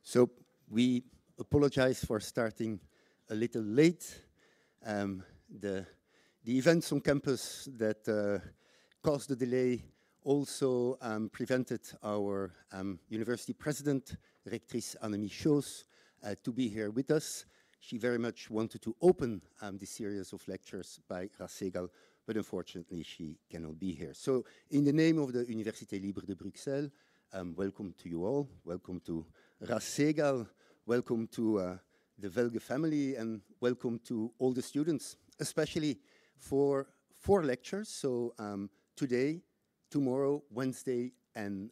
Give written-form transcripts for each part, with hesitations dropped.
So we apologize for starting a little late. The events on campus that caused the delay also prevented our university president, Rectrice Annemie Schoos, to be here with us. She very much wanted to open this series of lectures by Raz Segal, but unfortunately she cannot be here. So in the name of the Université Libre de Bruxelles, welcome to you all. Welcome to Raz Segal. Welcome to the Velge family, and welcome to all the students, especially for 4 lectures. So today, tomorrow, Wednesday, and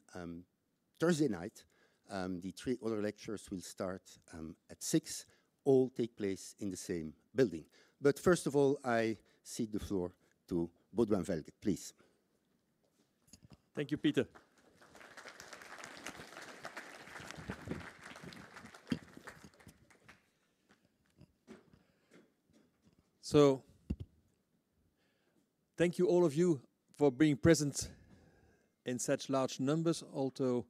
Thursday night. The 3 other lectures will start at 6, all take place in the same building. But first of all, I cede the floor to Baudouin Velge, please. Thank you, Peter. So, thank you all of you for being present in such large numbers, although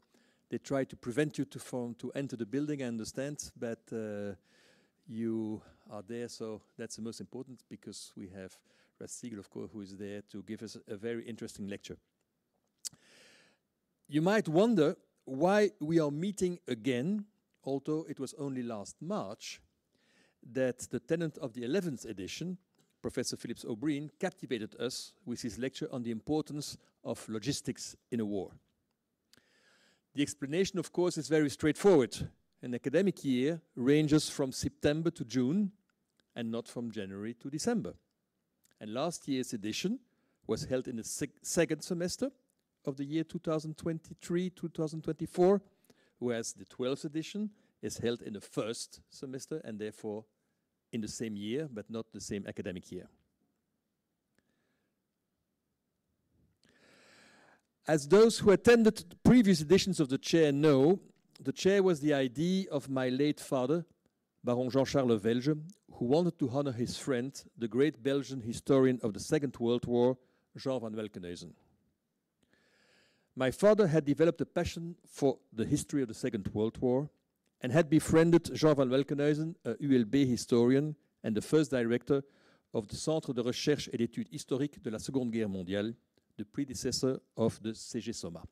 they try to prevent you to enter the building, I understand, but you are there, so that's the most important, because we have Raz Segal, of course, who is there to give us a very interesting lecture. You might wonder why we are meeting again, although it was only last March that the tenant of the 11th edition, Professor Phillips O'Brien, captivated us with his lecture on the importance of logistics in a war. The explanation, of course, is very straightforward. An academic year ranges from September to June and not from January to December. And last year's edition was held in the second semester of the year 2023-2024, whereas the 12th edition is held in the first semester and therefore in the same year, but not the same academic year. As those who attended the previous editions of the chair know, the chair was the idea of my late father, Baron Jean-Charles Velge, who wanted to honor his friend, the great Belgian historian of the Second World War, Jean van Welkenhuizen. My father had developed a passion for the history of the Second World War and had befriended Jean van Welkenhuizen, a ULB historian and the first director of the Centre de Recherche et d'Études Historiques de la Seconde Guerre mondiale, the predecessor of the CG Soma.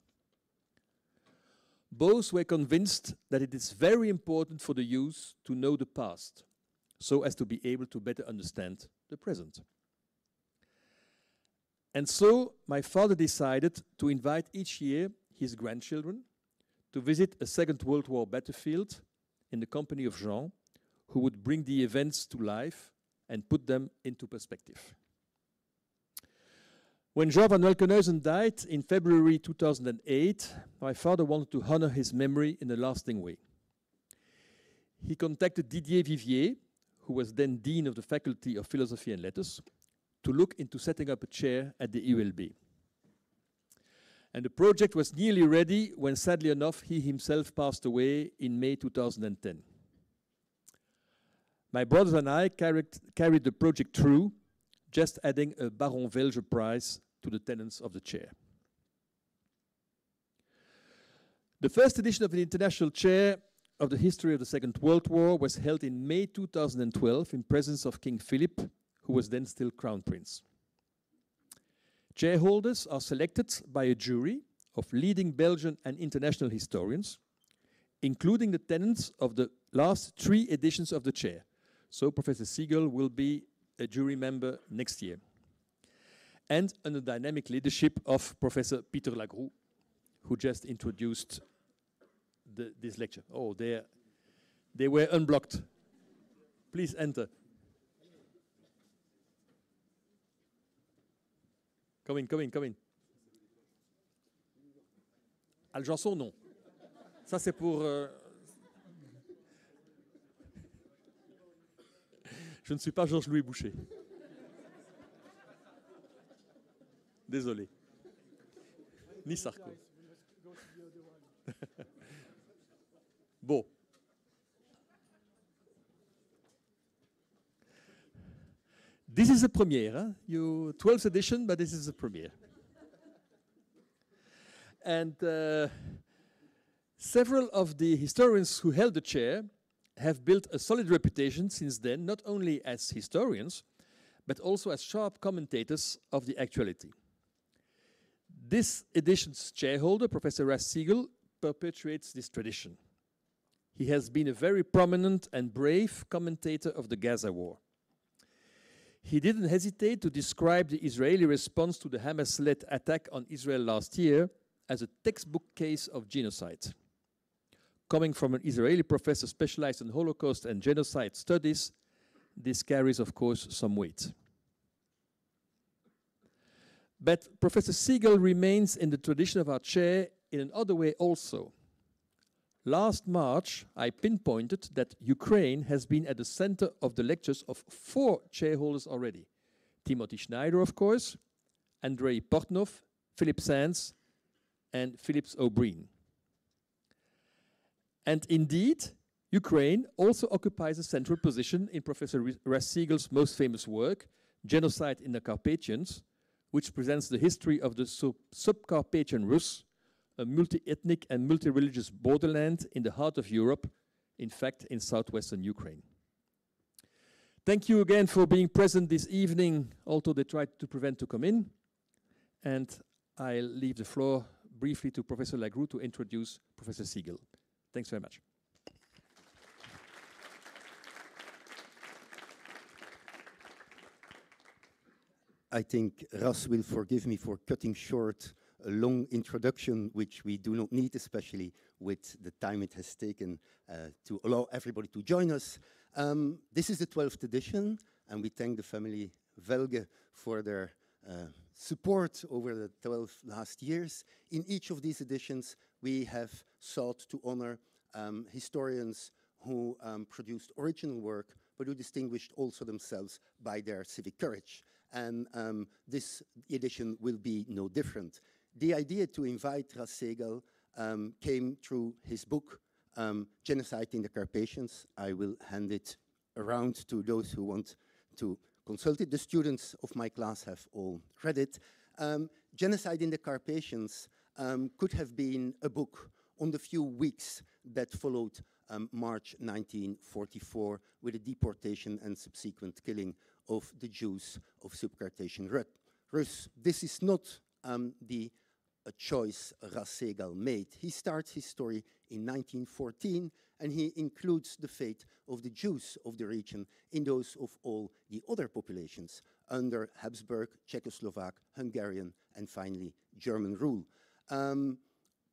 Both were convinced that it is very important for the youth to know the past, so as to be able to better understand the present. And so my father decided to invite each year his grandchildren to visit a Second World War battlefield in the company of Jean, who would bring the events to life and put them into perspective. When Jean van Welkenhuizen died in February 2008, my father wanted to honor his memory in a lasting way. He contacted Didier Vivier, who was then Dean of the Faculty of Philosophy and Letters, to look into setting up a chair at the ULB. And the project was nearly ready when, sadly enough, he himself passed away in May 2010. My brothers and I carried the project through, just adding a Baron Velge prize to the tenants of the chair. The first edition of the International Chair of the History of the Second World War was held in May 2012 in presence of King Philip, who was then still Crown Prince. Chairholders are selected by a jury of leading Belgian and international historians, including the tenants of the last 3 editions of the chair. So Professor Segal will be a jury member next year. And under the dynamic leadership of Professor Peter Lagroux, who just introduced this lecture. Oh, they were unblocked. Please enter. Come in, come in, come in. Aljanson, non. Ça, c'est pour... Je ne suis pas Georges-Louis Boucher. Désolé. Ni Sarko. Bon. This is a premiere, huh? 12th edition, but this is a premiere. And Several of the historians who held the chair have built a solid reputation since then, not only as historians, but also as sharp commentators of the actuality. This edition's chairholder, Professor Raz Segal, perpetuates this tradition. He has been a very prominent and brave commentator of the Gaza war. He didn't hesitate to describe the Israeli response to the Hamas-led attack on Israel last year as a textbook case of genocide. Coming from an Israeli professor specialized in Holocaust and genocide studies, this carries, of course, some weight. But Professor Segal remains in the tradition of our chair in another way also. Last March, I pinpointed that Ukraine has been at the center of the lectures of 4 chairholders already. Timothy Schneider, of course, Andrei Portnov, Philip Sands, and Philips O'Brien. And indeed, Ukraine also occupies a central position in Professor Raz Segal's most famous work, Genocide in the Carpathians, which presents the history of the Subcarpathian Rus, a multi-ethnic and multi-religious borderland in the heart of Europe, in fact, in southwestern Ukraine. Thank you again for being present this evening, although they tried to prevent to come in. And I'll leave the floor briefly to Professor Lagroux to introduce Professor Segal. Thanks very much. I think Raz will forgive me for cutting short a long introduction, which we do not need, especially with the time it has taken to allow everybody to join us. This is the 12th edition, and we thank the family Velge for their support over the 12 last years. In each of these editions, we have sought to honor historians who produced original work, but who distinguished also themselves by their civic courage. And this edition will be no different. The idea to invite Raz Segal came through his book, Genocide in the Carpathians. I will hand it around to those who want to consult it. The students of my class have all read it. Genocide in the Carpathians could have been a book on the few weeks that followed March 1944 with the deportation and subsequent killing of the Jews of Subcarpathian Rus. This is not a choice Raz Segal made. He starts his story in 1914, and he includes the fate of the Jews of the region in those of all the other populations under Habsburg, Czechoslovak, Hungarian, and finally German rule.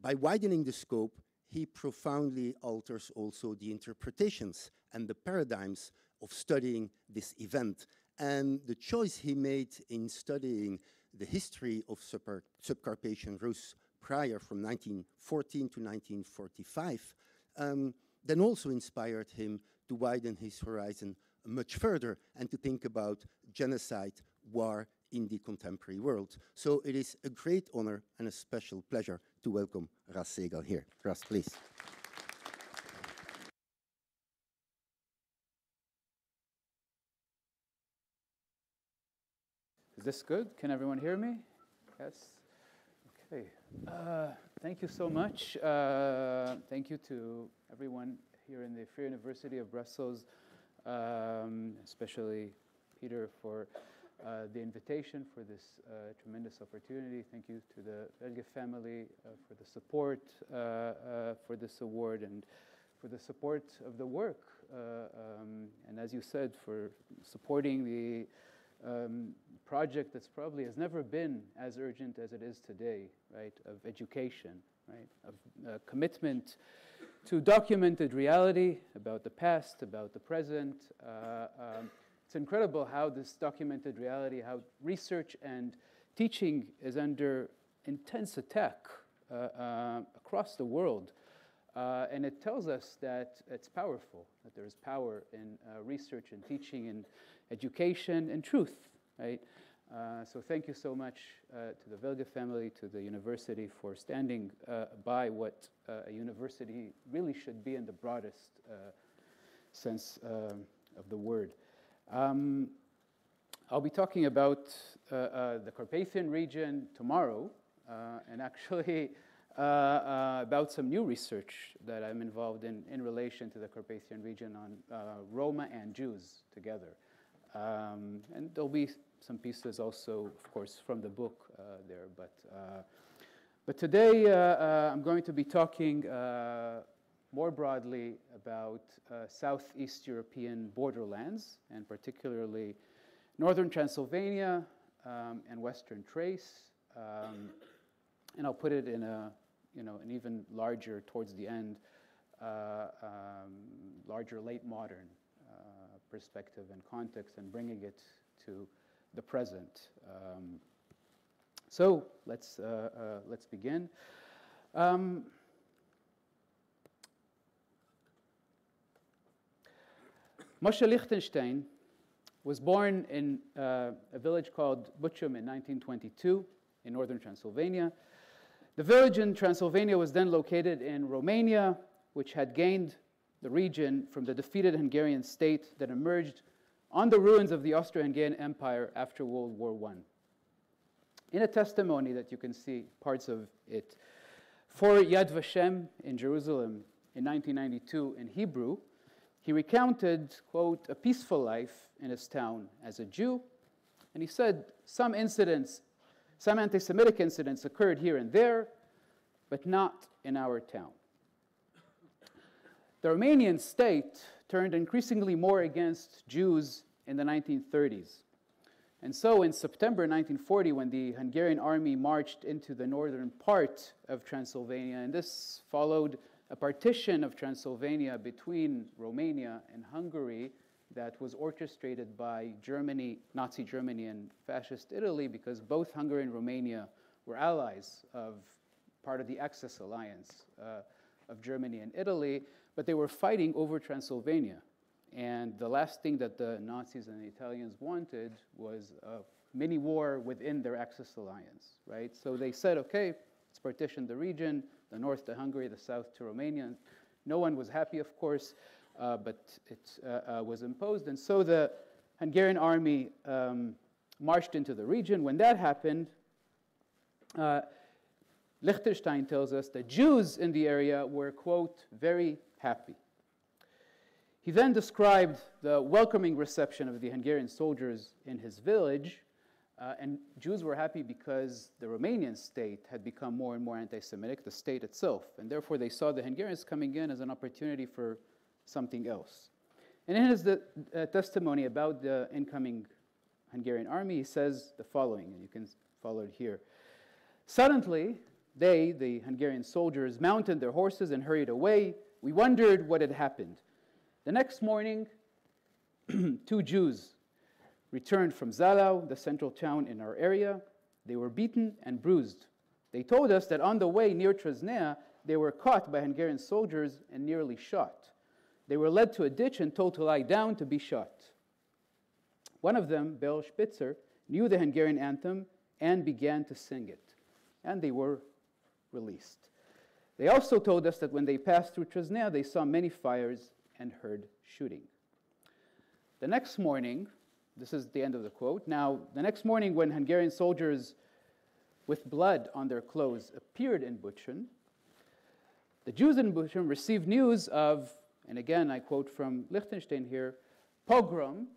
By widening the scope, he profoundly alters also the interpretations and the paradigms of studying this event. And the choice he made in studying the history of Subcarpathian Rus prior from 1914 to 1945, then also inspired him to widen his horizon much further and to think about genocide, war in the contemporary world. So it is a great honor and a special pleasure to welcome Raz Segal here. Raz, please. Is this good? Can everyone hear me? Yes? Okay. Thank you so much. Thank you to everyone here in the Free University of Brussels, especially Peter for the invitation for this tremendous opportunity. Thank you to the Velge family for the support for this award and for the support of the work. And as you said, for supporting the project that's probably has never been as urgent as it is today, right, of education, right, of commitment to documented reality about the past, about the present. It's incredible how this documented reality, how research and teaching is under intense attack across the world. And it tells us that it's powerful, that there is power in research and teaching and education and truth, right? So thank you so much to the Velge family, to the university for standing by what a university really should be in the broadest sense of the word. I'll be talking about the Carpathian region tomorrow, and actually about some new research that I'm involved in relation to the Carpathian region on Roma and Jews together. And there'll be some pieces also, of course, from the book there. But today I'm going to be talking more broadly about Southeast European borderlands, and particularly northern Transylvania and western Thrace. And I'll put it in an even larger, towards the end, larger late modern perspective and context, and bringing it to the present. So let's begin. Moshe Lichtenstein was born in a village called Buchum in 1922 in northern Transylvania. The village in Transylvania was then located in Romania, which had gained the region from the defeated Hungarian state that emerged on the ruins of the Austro-Hungarian Empire after World War I. In a testimony that you can see parts of it for Yad Vashem in Jerusalem in 1992 in Hebrew, he recounted, quote, a peaceful life in his town as a Jew, and he said some anti-Semitic incidents occurred here and there, but not in our town. The Romanian state turned increasingly more against Jews in the 1930s. And so in September 1940, when the Hungarian army marched into the northern part of Transylvania, and this followed a partition of Transylvania between Romania and Hungary that was orchestrated by Germany, Nazi Germany, and fascist Italy, because both Hungary and Romania were allies of part of the Axis alliance of Germany and Italy, but they were fighting over Transylvania. And the last thing that the Nazis and the Italians wanted was a mini war within their Axis alliance, right? So they said, okay, let's partition the region, the north to Hungary, the south to Romania. No one was happy, of course, but it was imposed. And so the Hungarian army marched into the region. When that happened, Lichtenstein tells us that Jews in the area were, quote, very happy. He then described the welcoming reception of the Hungarian soldiers in his village, and Jews were happy because the Romanian state had become more and more anti-Semitic, the state itself, and therefore they saw the Hungarians coming in as an opportunity for something else. And in his testimony about the incoming Hungarian army, he says the following, and you can follow it here. Suddenly, they, the Hungarian soldiers, mounted their horses and hurried away. We wondered what had happened. The next morning, 2 Jews returned from Zalau, the central town in our area. They were beaten and bruised. They told us that on the way near Trznea, they were caught by Hungarian soldiers and nearly shot. They were led to a ditch and told to lie down to be shot. One of them, Bel Spitzer, knew the Hungarian anthem and began to sing it, and they were released. They also told us that when they passed through Trznea, they saw many fires and heard shooting. The next morning, this is the end of the quote. Now, the next morning when Hungarian soldiers with blood on their clothes appeared in Buchum, the Jews in Buchum received news of, and again I quote from Lichtenstein here, pogrom.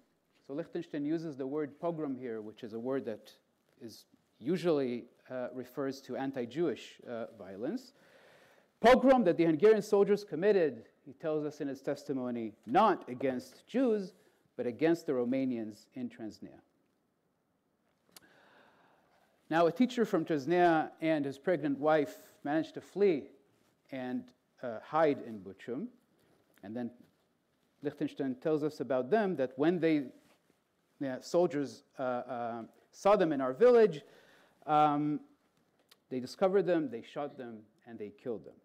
So Lichtenstein uses the word pogrom here, which is a word that is usually refers to anti-Jewish violence. Pogrom that the Hungarian soldiers committed, he tells us in his testimony, not against Jews, but against the Romanians in Trznea. Now, a teacher from Trznea and his pregnant wife managed to flee and hide in Buchum. And then Lichtenstein tells us about them that when the soldiers saw them in our village, they discovered them, they shot them, and they killed them.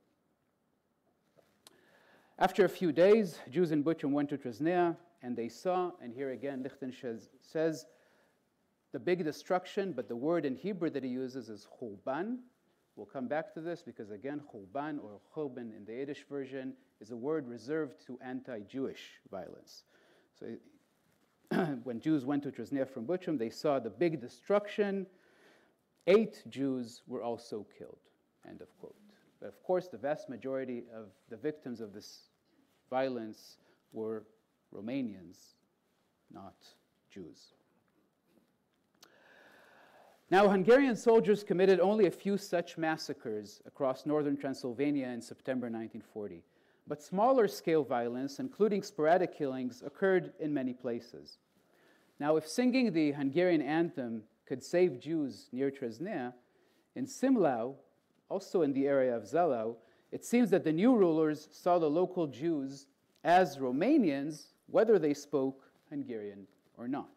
After a few days, Jews in Buchum went to Trznea, and they saw, and here again Lichtenstein says, the big destruction, but the word in Hebrew that he uses is churban. We'll come back to this because again, churban or churban in the Yiddish version is a word reserved to anti-Jewish violence. So when Jews went to Trznea from Buchum, they saw the big destruction. 8 Jews were also killed, end of quote. But of course, the vast majority of the victims of this violence were Romanians, not Jews. Now, Hungarian soldiers committed only a few such massacres across northern Transylvania in September 1940. But smaller-scale violence, including sporadic killings, occurred in many places. Now, if singing the Hungarian anthem could save Jews near Trezna, in Simlau, also in the area of Zalău, it seems that the new rulers saw the local Jews as Romanians, whether they spoke Hungarian or not.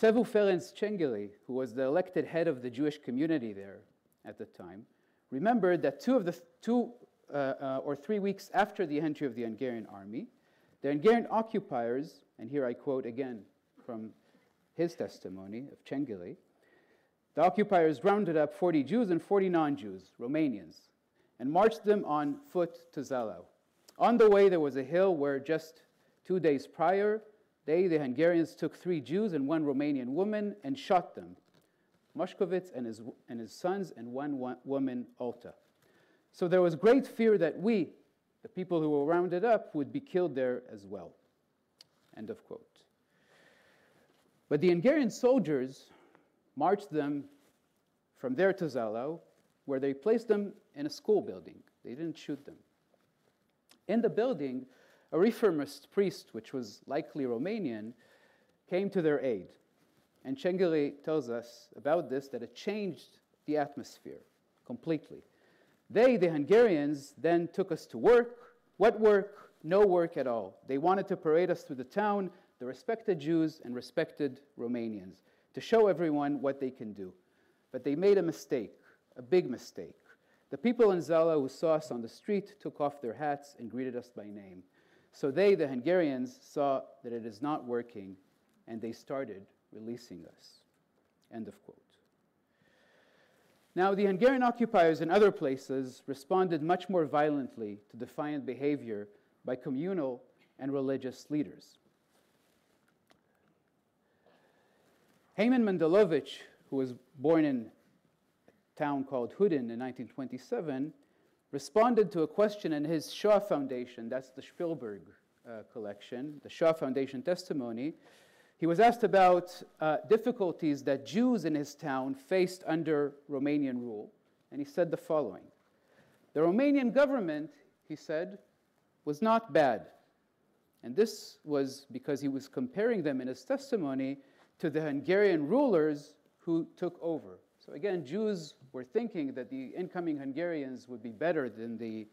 Tsevu Ferenc Cengeli, who was the elected head of the Jewish community there at the time, remembered that 2 or 3 weeks after the entry of the Hungarian army, the Hungarian occupiers, and here I quote again from his testimony of Cengeli, the occupiers rounded up 40 Jews and 40 non-Jews, Romanians, and marched them on foot to Zalău. On the way, there was a hill where just 2 days prior, the Hungarians took 3 Jews and 1 Romanian woman and shot them, Moshkovitz and his sons, and 1 woman, Olta. So there was great fear that we, the people who were rounded up, would be killed there as well. End of quote. But the Hungarian soldiers marched them from there to Zalău, where they placed them in a school building. They didn't shoot them. In the building, a reformist priest, which was likely Romanian, came to their aid. And Cengeli tells us about this, that it changed the atmosphere completely. They, the Hungarians, then took us to work. What work? No work at all. They wanted to parade us through the town, the respected Jews and respected Romanians, to show everyone what they can do. But they made a mistake, a big mistake. The people in Zalău who saw us on the street took off their hats and greeted us by name. So they, the Hungarians, saw that it is not working, and they started releasing us. End of quote. Now, the Hungarian occupiers in other places responded much more violently to defiant behavior by communal and religious leaders. Heyman Mendelovich, who was born in a town called Hudin in 1927, responded to a question in his Shoah Foundation, that's the Spielberg collection, the Shoah Foundation testimony. He was asked about difficulties that Jews in his town faced under Romanian rule, and he said the following. The Romanian government, he said, was not bad. And this was because he was comparing them in his testimony to the Hungarian rulers who took over. So again, Jews were thinking that the incoming Hungarians would be better than the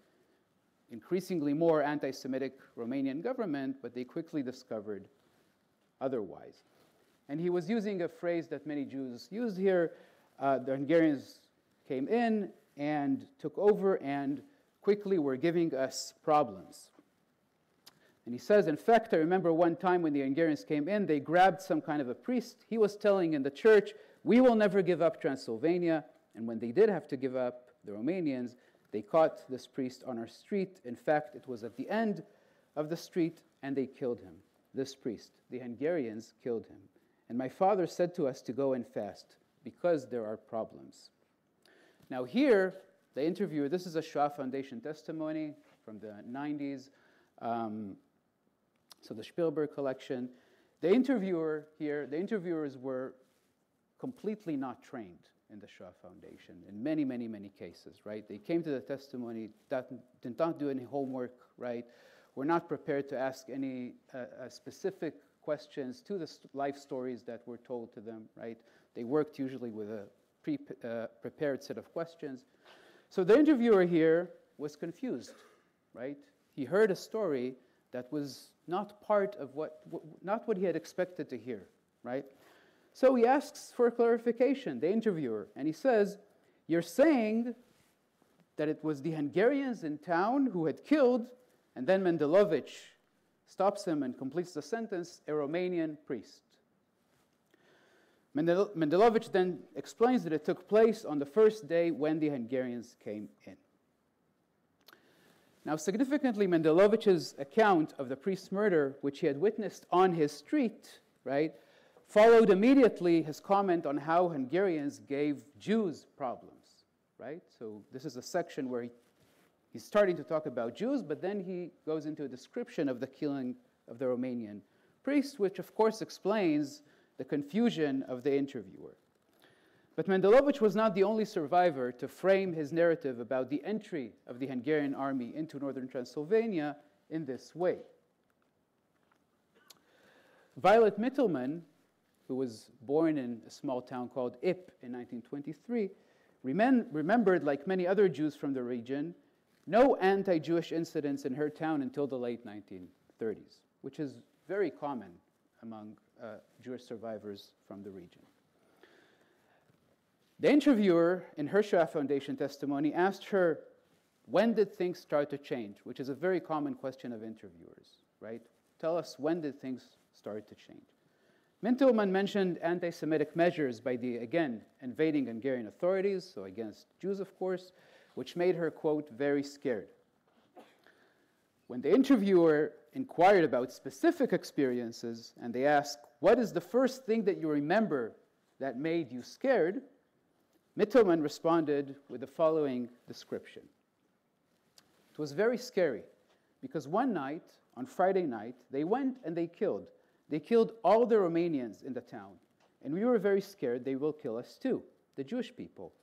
increasingly more anti-Semitic Romanian government, but they quickly discovered otherwise. And he was using a phrase that many Jews used here. The Hungarians came in and took over and quickly were giving us problems. And he says, in fact, I remember one time when the Hungarians came in, they grabbed some kind of a priest. He was telling in the church, we will never give up Transylvania. And when they did have to give up, the Romanians, they caught this priest on our street. In fact, it was at the end of the street, and they killed him, this priest. The Hungarians killed him. And my father said to us to go and fast, because there are problems. Now here, the interviewer, this is a Shoah Foundation testimony from the 90s, so the Spielberg collection. The interviewers were completely not trained in the Shoah Foundation in many, many, many cases, right? They came to the testimony, did not do any homework, right? Were not prepared to ask any specific questions to the life stories that were told to them, right? They worked usually with a prepared set of questions. So the interviewer here was confused, right? He heard a story that was not part of not what he had expected to hear, right? So he asks for clarification, the interviewer, and he says, you're saying that it was the Hungarians in town who had killed, and then Mendelovich stops him and completes the sentence, a Romanian priest. Mendelovich then explains that it took place on the first day when the Hungarians came in. Now, significantly, Mendelovich's account of the priest's murder, which he had witnessed on his street, right, followed immediately his comment on how Hungarians gave Jews problems. right? So this is a section where he's starting to talk about Jews, but then he goes into a description of the killing of the Romanian priest, which of course explains the confusion of the interviewer. But Mendelovich was not the only survivor to frame his narrative about the entry of the Hungarian army into northern Transylvania in this way. Violet Mittelman, who was born in a small town called Ip in 1923, remembered, like many other Jews from the region, no anti-Jewish incidents in her town until the late 1930s, which is very common among Jewish survivors from the region. The interviewer in her Shoah Foundation testimony asked her, when did things start to change? Which is a very common question of interviewers, right? Tell us, when did things start to change? Mintelman mentioned anti-Semitic measures by the, again, invading Hungarian authorities, so against Jews, of course, which made her, quote, very scared. When the interviewer inquired about specific experiences, and they asked, what is the first thing that you remember that made you scared? Mittelman responded with the following description. It was very scary, because one night, on Friday night, they went and they killed. They killed all the Romanians in the town. And we were very scared they will kill us too, the Jewish people.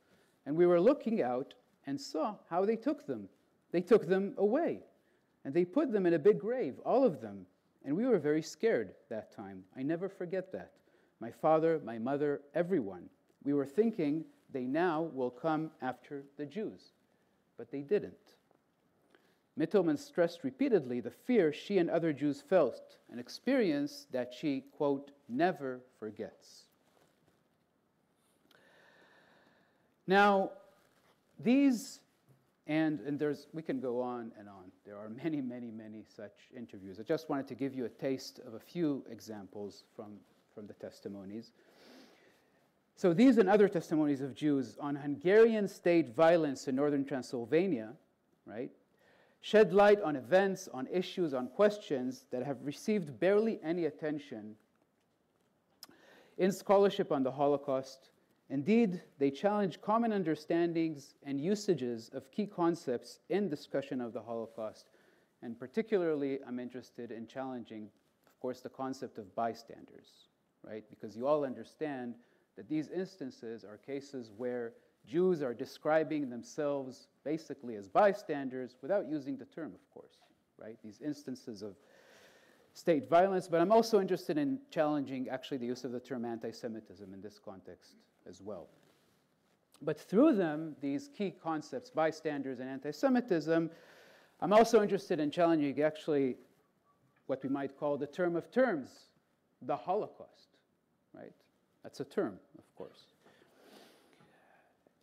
And we were looking out and saw how they took them. They took them away. And they put them in a big grave, all of them. And we were very scared that time. I never forget that. My father, my mother, everyone. We were thinking they now will come after the Jews. But they didn't. Mittelman stressed repeatedly the fear she and other Jews felt, an experience that she, quote, never forgets. Now, these, and we can go on and on. There are many, many, many such interviews. I just wanted to give you a taste of a few examples from the testimonies. So these and other testimonies of Jews on Hungarian state violence in northern Transylvania, right, shed light on events, on issues, on questions that have received barely any attention in scholarship on the Holocaust. Indeed, they challenge common understandings and usages of key concepts in discussion of the Holocaust. And particularly, I'm interested in challenging, of course, the concept of bystanders, right? Because you all understand that these instances are cases where Jews are describing themselves basically as bystanders without using the term, of course, right? These instances of state violence, but I'm also interested in challenging actually the use of the term anti-Semitism in this context as well. But through them, these key concepts, bystanders and anti-Semitism, I'm also interested in challenging actually what we might call the term of terms, the Holocaust, right? That's a term, of course.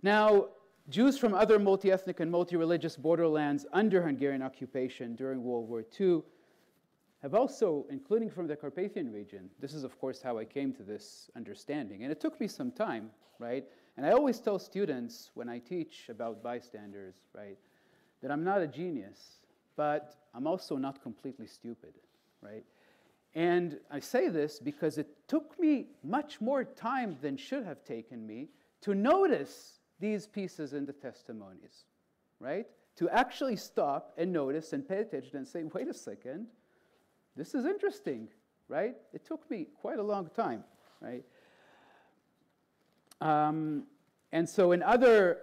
Now, Jews from other multi-ethnic and multi-religious borderlands under Hungarian occupation during World War II have also, including from the Carpathian region, this is of course how I came to this understanding, and it took me some time, right? And I always tell students when I teach about bystanders, right, that I'm not a genius, but I'm also not completely stupid, right? And I say this because it took me much more time than should have taken me to notice these pieces in the testimonies, right? To actually stop and notice and pay attention and say, wait a second, this is interesting, right? It took me quite a long time, right? And so in other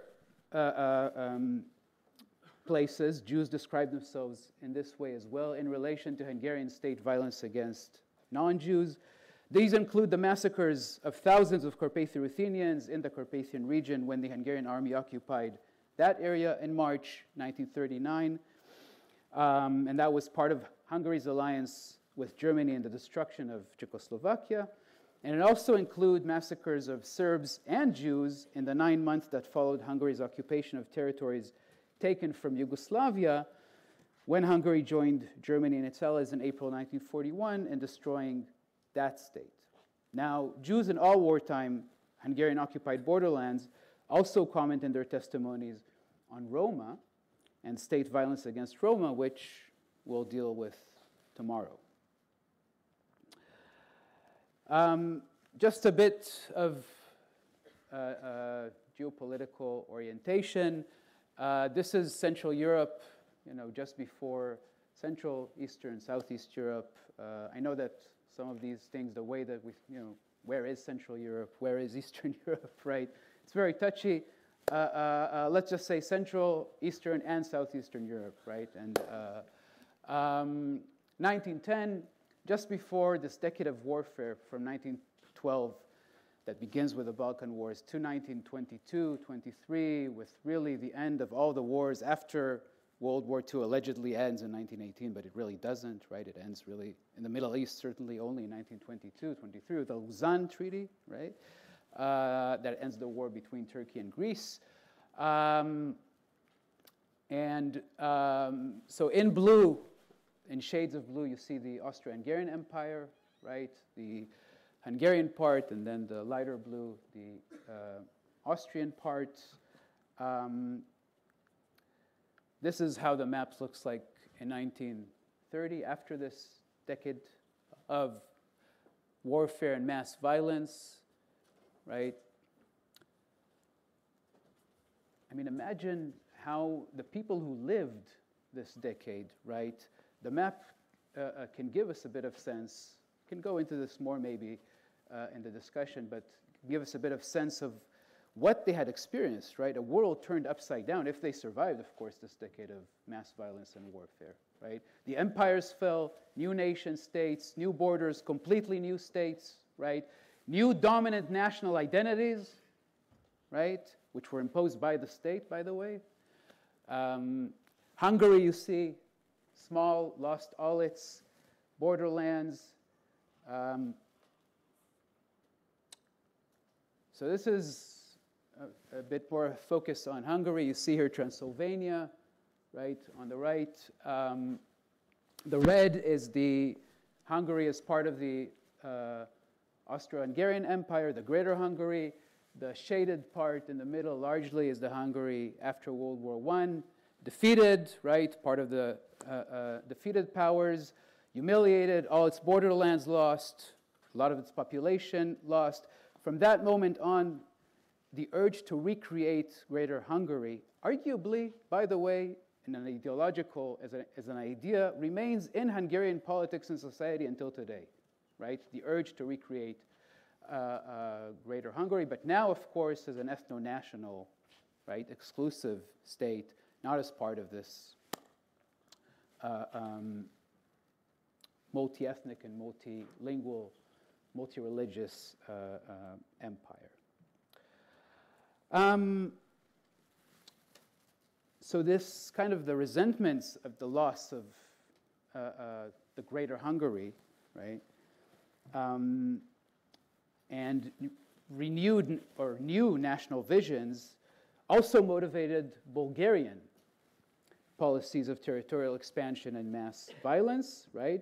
places, Jews describe themselves in this way as well in relation to Hungarian state violence against non-Jews. These include the massacres of thousands of Carpatho-Ruthenians in the Carpathian region when the Hungarian army occupied that area in March 1939. And that was part of Hungary's alliance with Germany in the destruction of Czechoslovakia. And it also includes massacres of Serbs and Jews in the 9 months that followed Hungary's occupation of territories taken from Yugoslavia when Hungary joined Germany and its allies in April 1941 in destroying that state. Now, Jews in all wartime Hungarian occupied borderlands also comment in their testimonies on Roma and state violence against Roma, which we'll deal with tomorrow. Just a bit of geopolitical orientation. This is Central Europe, just before Central, Eastern, Southeast Europe. I know that some of these things, the way that we, where is Central Europe, where is Eastern Europe, right? It's very touchy. Let's just say Central, Eastern, and Southeastern Europe, right? And 1910, just before this decade of warfare from 1912 that begins with the Balkan Wars to 1922, 23, with really the end of all the wars after World War II allegedly ends in 1918, but it really doesn't, right? It ends really in the Middle East, certainly only in 1922, 23, with the Lausanne Treaty, right? That ends the war between Turkey and Greece. So in blue, in shades of blue, you see the Austro-Hungarian Empire, right? The Hungarian part, and then the lighter blue, the Austrian part. This is how the map looks like in 1930, after this decade of warfare and mass violence, right? I mean, imagine how the people who lived this decade, right? The map can give us a bit of sense. Can go into this more maybe in the discussion, but give us a bit of sense of what they had experienced, right? A world turned upside down, if they survived, of course, this decade of mass violence and warfare, right? The empires fell, new nation states, new borders, completely new states, right? New dominant national identities, right? Which were imposed by the state, by the way. Hungary, you see, small, lost all its borderlands. So this is a bit more focus on Hungary. You see here Transylvania, right, on the right. The red is the Hungary as part of the Austro-Hungarian Empire, the Greater Hungary. The shaded part in the middle largely is the Hungary after World War I. Defeated, right, part of the defeated powers, humiliated, all its borderlands lost, a lot of its population lost. From that moment on, the urge to recreate Greater Hungary, arguably, by the way, in an ideological, as an idea, remains in Hungarian politics and society until today, right? The urge to recreate Greater Hungary, but now, of course, as an ethno-national, right, exclusive state, not as part of this multi-ethnic and multilingual, multi-religious empire. So this kind of the resentments of the loss of the Greater Hungary, right, and renewed or new national visions also motivated Bulgarian policies of territorial expansion and mass violence, right?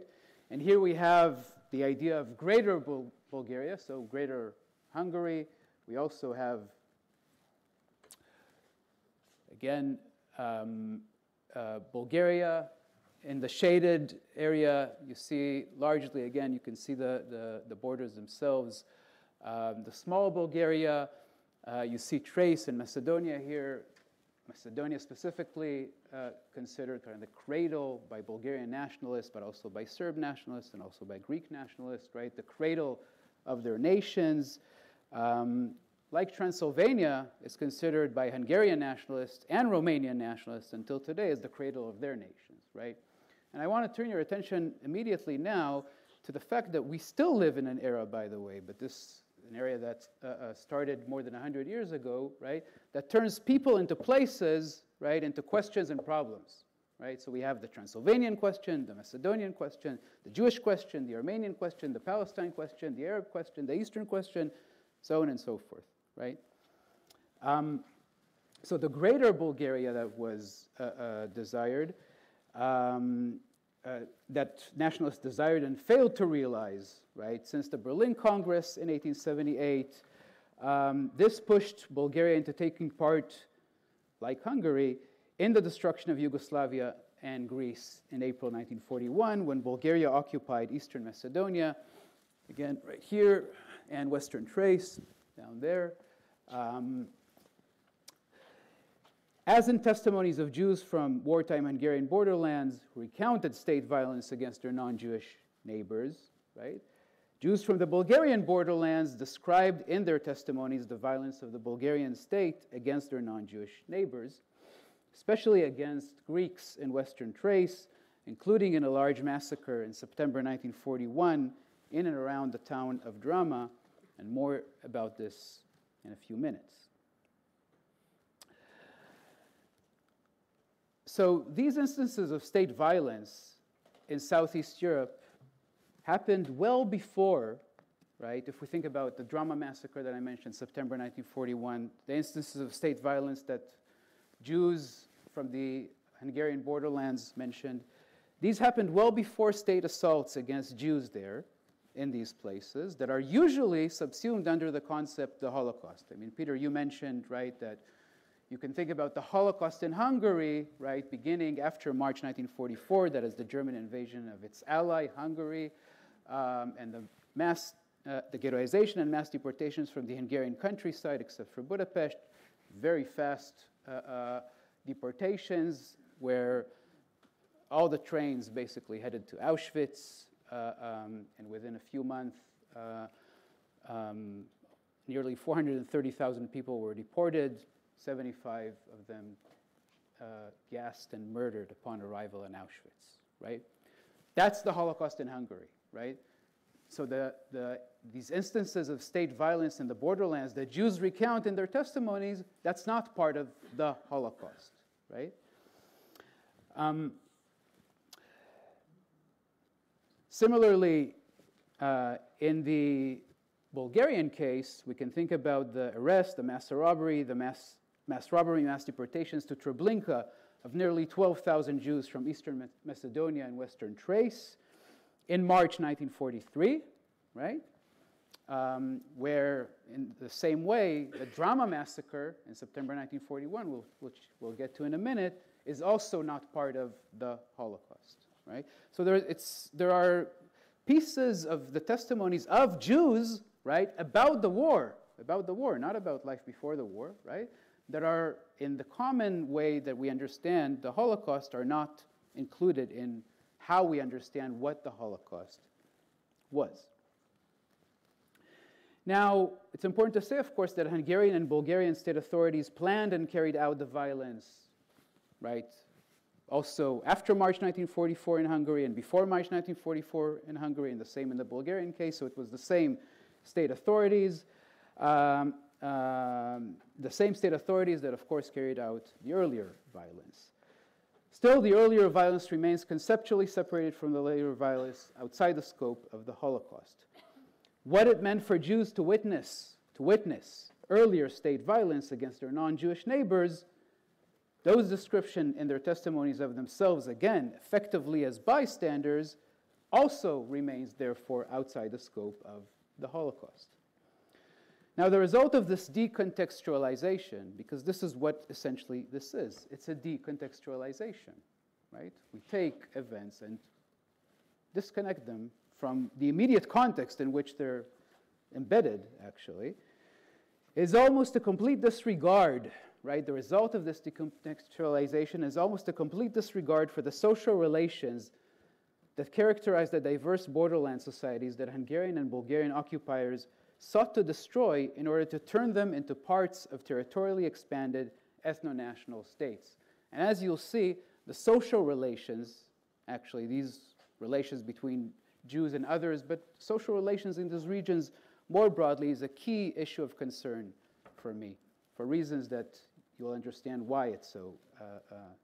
And here we have the idea of Greater Bulgaria, so Greater Hungary. We also have, again, Bulgaria. In the shaded area, you see largely, again, you can see the borders themselves. The small Bulgaria, you see Thrace and Macedonia here. Macedonia specifically considered kind of the cradle by Bulgarian nationalists, but also by Serb nationalists and also by Greek nationalists, right? The cradle of their nations. Like Transylvania is considered by Hungarian nationalists and Romanian nationalists until today as the cradle of their nations, right? And I want to turn your attention immediately now to the fact that we still live in an era, by the way, but this an area that started more than 100 years ago, right, that turns people into places, right, into questions and problems, right? So we have the Transylvanian question, the Macedonian question, the Jewish question, the Armenian question, the Palestine question, the Arab question, the Eastern question, so on and so forth, right? So the Greater Bulgaria that was desired, that nationalists desired and failed to realize, right, since the Berlin Congress in 1878, this pushed Bulgaria into taking part, like Hungary, in the destruction of Yugoslavia and Greece in April 1941, when Bulgaria occupied Eastern Macedonia, again right here, and Western Thrace down there. As in testimonies of Jews from wartime Hungarian borderlands who recounted state violence against their non-Jewish neighbors, right? Jews from the Bulgarian borderlands described in their testimonies the violence of the Bulgarian state against their non-Jewish neighbors, especially against Greeks in Western Thrace, including in a large massacre in September 1941 in and around the town of Drama, and more about this in a few minutes. So these instances of state violence in Southeast Europe happened well before, right? If we think about the Drama massacre that I mentioned, September 1941, the instances of state violence that Jews from the Hungarian borderlands mentioned, these happened well before state assaults against Jews there in these places that are usually subsumed under the concept of the Holocaust. I mean, Peter, you mentioned, right, that you can think about the Holocaust in Hungary, right, beginning after March 1944, that is the German invasion of its ally, Hungary, and the ghettoization and mass deportations from the Hungarian countryside, except for Budapest, very fast deportations where all the trains basically headed to Auschwitz, and within a few months, nearly 430,000 people were deported, 75 of them gassed and murdered upon arrival in Auschwitz, right? That's the Holocaust in Hungary, right? So these instances of state violence in the borderlands that Jews recount in their testimonies, that's not part of the Holocaust, right? Similarly, in the Bulgarian case, we can think about the arrest, the mass robbery, mass deportations to Treblinka of nearly 12,000 Jews from Eastern Macedonia and Western Thrace in March 1943, right? Where, in the same way, the Drama massacre in September 1941, which we'll get to in a minute, is also not part of the Holocaust, right? So there are pieces of the testimonies of Jews, right, about the war, not about life before the war, right, that are, in the common way that we understand the Holocaust, are not included in how we understand what the Holocaust was. Now, it's important to say, of course, that Hungarian and Bulgarian state authorities planned and carried out the violence, right, also after March 1944 in Hungary and before March 1944 in Hungary, and the same in the Bulgarian case, so it was the same state authorities. The same state authorities that, of course, carried out the earlier violence. Still, the earlier violence remains conceptually separated from the later violence outside the scope of the Holocaust. What it meant for Jews to witness earlier state violence against their non-Jewish neighbors, those descriptions in their testimonies of themselves, again, effectively as bystanders, also remains, therefore, outside the scope of the Holocaust. Now, the result of this decontextualization, because this is what essentially this is, it's a decontextualization, right? We take events and disconnect them from the immediate context in which they're embedded, actually, is almost a complete disregard, right? The result of this decontextualization is almost a complete disregard for the social relations that characterize the diverse borderland societies that Hungarian and Bulgarian occupiers sought to destroy in order to turn them into parts of territorially expanded ethno-national states. And as you'll see, the social relations, actually these relations between Jews and others, but social relations in these regions more broadly is a key issue of concern for me, for reasons that you'll understand why it's so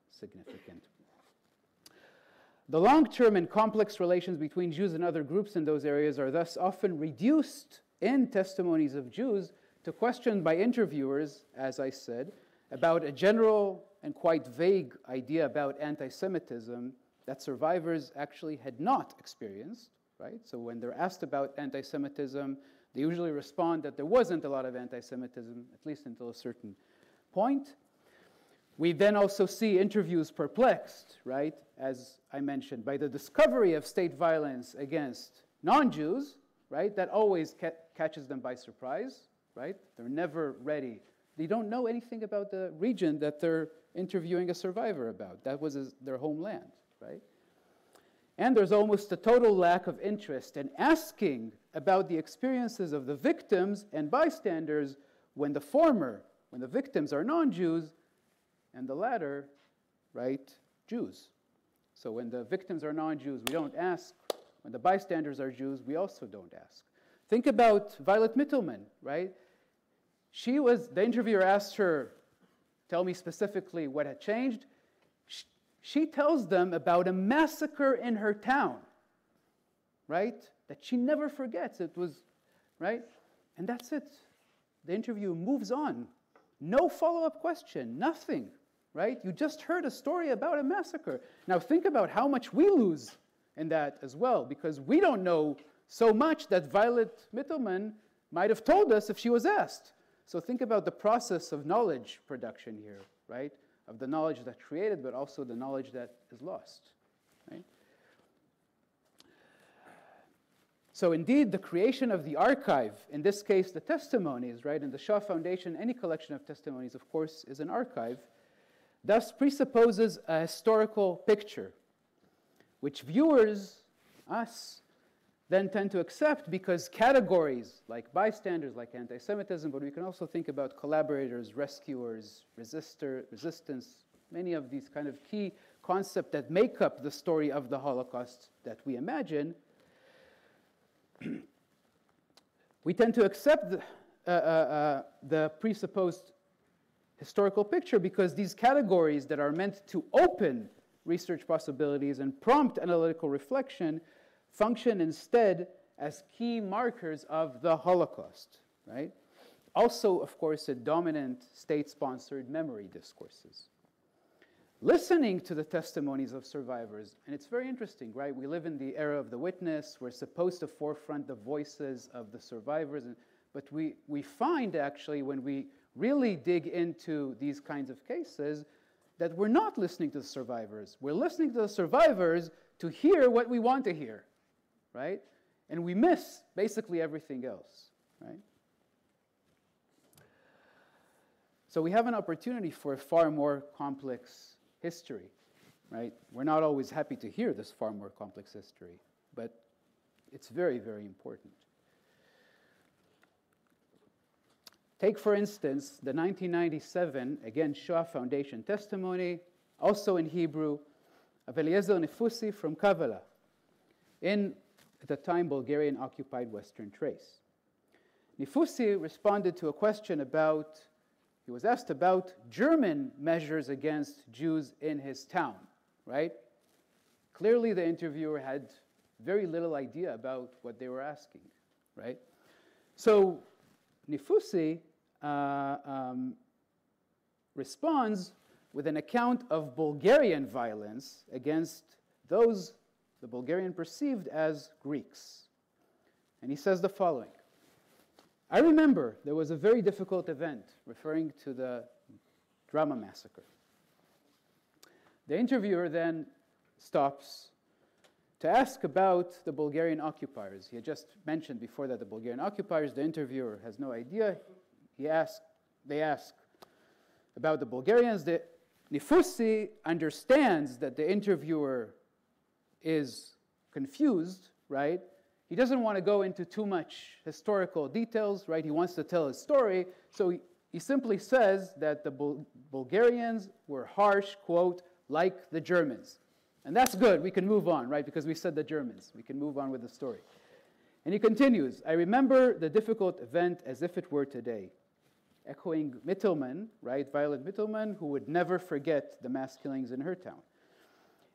significant. The long-term and complex relations between Jews and other groups in those areas are thus often reduced in testimonies of Jews to question by interviewers, as I said, about a general and quite vague idea about anti-Semitism that survivors actually had not experienced, right? So when they're asked about anti-Semitism, they usually respond that there wasn't a lot of anti-Semitism, at least until a certain point. We then also see interviews perplexed, right, as I mentioned, by the discovery of state violence against non-Jews, right? That always catches them by surprise, right? They're never ready. They don't know anything about the region that they're interviewing a survivor about. That was their homeland, right? And there's almost a total lack of interest in asking about the experiences of the victims and bystanders when the victims are non-Jews, and the latter, right, Jews. So when the victims are non-Jews, we don't ask. When the bystanders are Jews, we also don't ask. Think about Violet Mittelman, right? The interviewer asked her, tell me specifically what had changed. She tells them about a massacre in her town, right? That she never forgets. It was, right? And that's it. The interview moves on. No follow-up question, nothing, right? You just heard a story about a massacre. Now think about how much we lose in that as well, because we don't know so much that Violet Mittelman might have told us if she was asked. So think about the process of knowledge production here, right? Of the knowledge that's created, but also the knowledge that is lost, right? So indeed, the creation of the archive, in this case, the testimonies, right? In the Shaw Foundation, any collection of testimonies, of course, is an archive, thus presupposes a historical picture, which viewers, us, then tend to accept because categories like bystanders, like anti-Semitism, but we can also think about collaborators, rescuers, resistance, many of these kind of key concepts that make up the story of the Holocaust that we imagine. We tend to accept the presupposed historical picture because these categories that are meant to open research possibilities and prompt analytical reflection function instead as key markers of the Holocaust, right? Also, of course, in dominant state-sponsored memory discourses. Listening to the testimonies of survivors, and it's very interesting, right? We live in the era of the witness. We're supposed to forefront the voices of the survivors, but we find actually when we really dig into these kinds of cases that we're not listening to the survivors. We're listening to the survivors to hear what we want to hear, right? And we miss basically everything else, right? So we have an opportunity for a far more complex history, right? We're not always happy to hear this far more complex history, but it's very, very important. Take, for instance, the 1997, again, Shaw Foundation testimony, also in Hebrew, of Eliezer Nefusi from Kavala, in, at the time, Bulgarian-occupied Western Thrace. Nefusi responded to a question about, he was asked about German measures against Jews in his town, right? Clearly, the interviewer had very little idea about what they were asking, right? So Nefusi responds with an account of Bulgarian violence against those the Bulgarian perceived as Greeks. And he says the following: I remember there was a very difficult event, referring to the drama massacre. The interviewer then stops to ask about the Bulgarian occupiers. He had just mentioned before that the Bulgarian occupiers, the interviewer has no idea. They ask about the Bulgarians. The Nefusi understands that the interviewer is confused, right? He doesn't want to go into too much historical details, right? He wants to tell his story, so he simply says that the Bulgarians were harsh, quote, like the Germans. And that's good, we can move on, right? Because we said the Germans. We can move on with the story. And he continues, I remember the difficult event as if it were today. Echoing Mittelman, right? Violet Mittelman, who would never forget the mass killings in her town.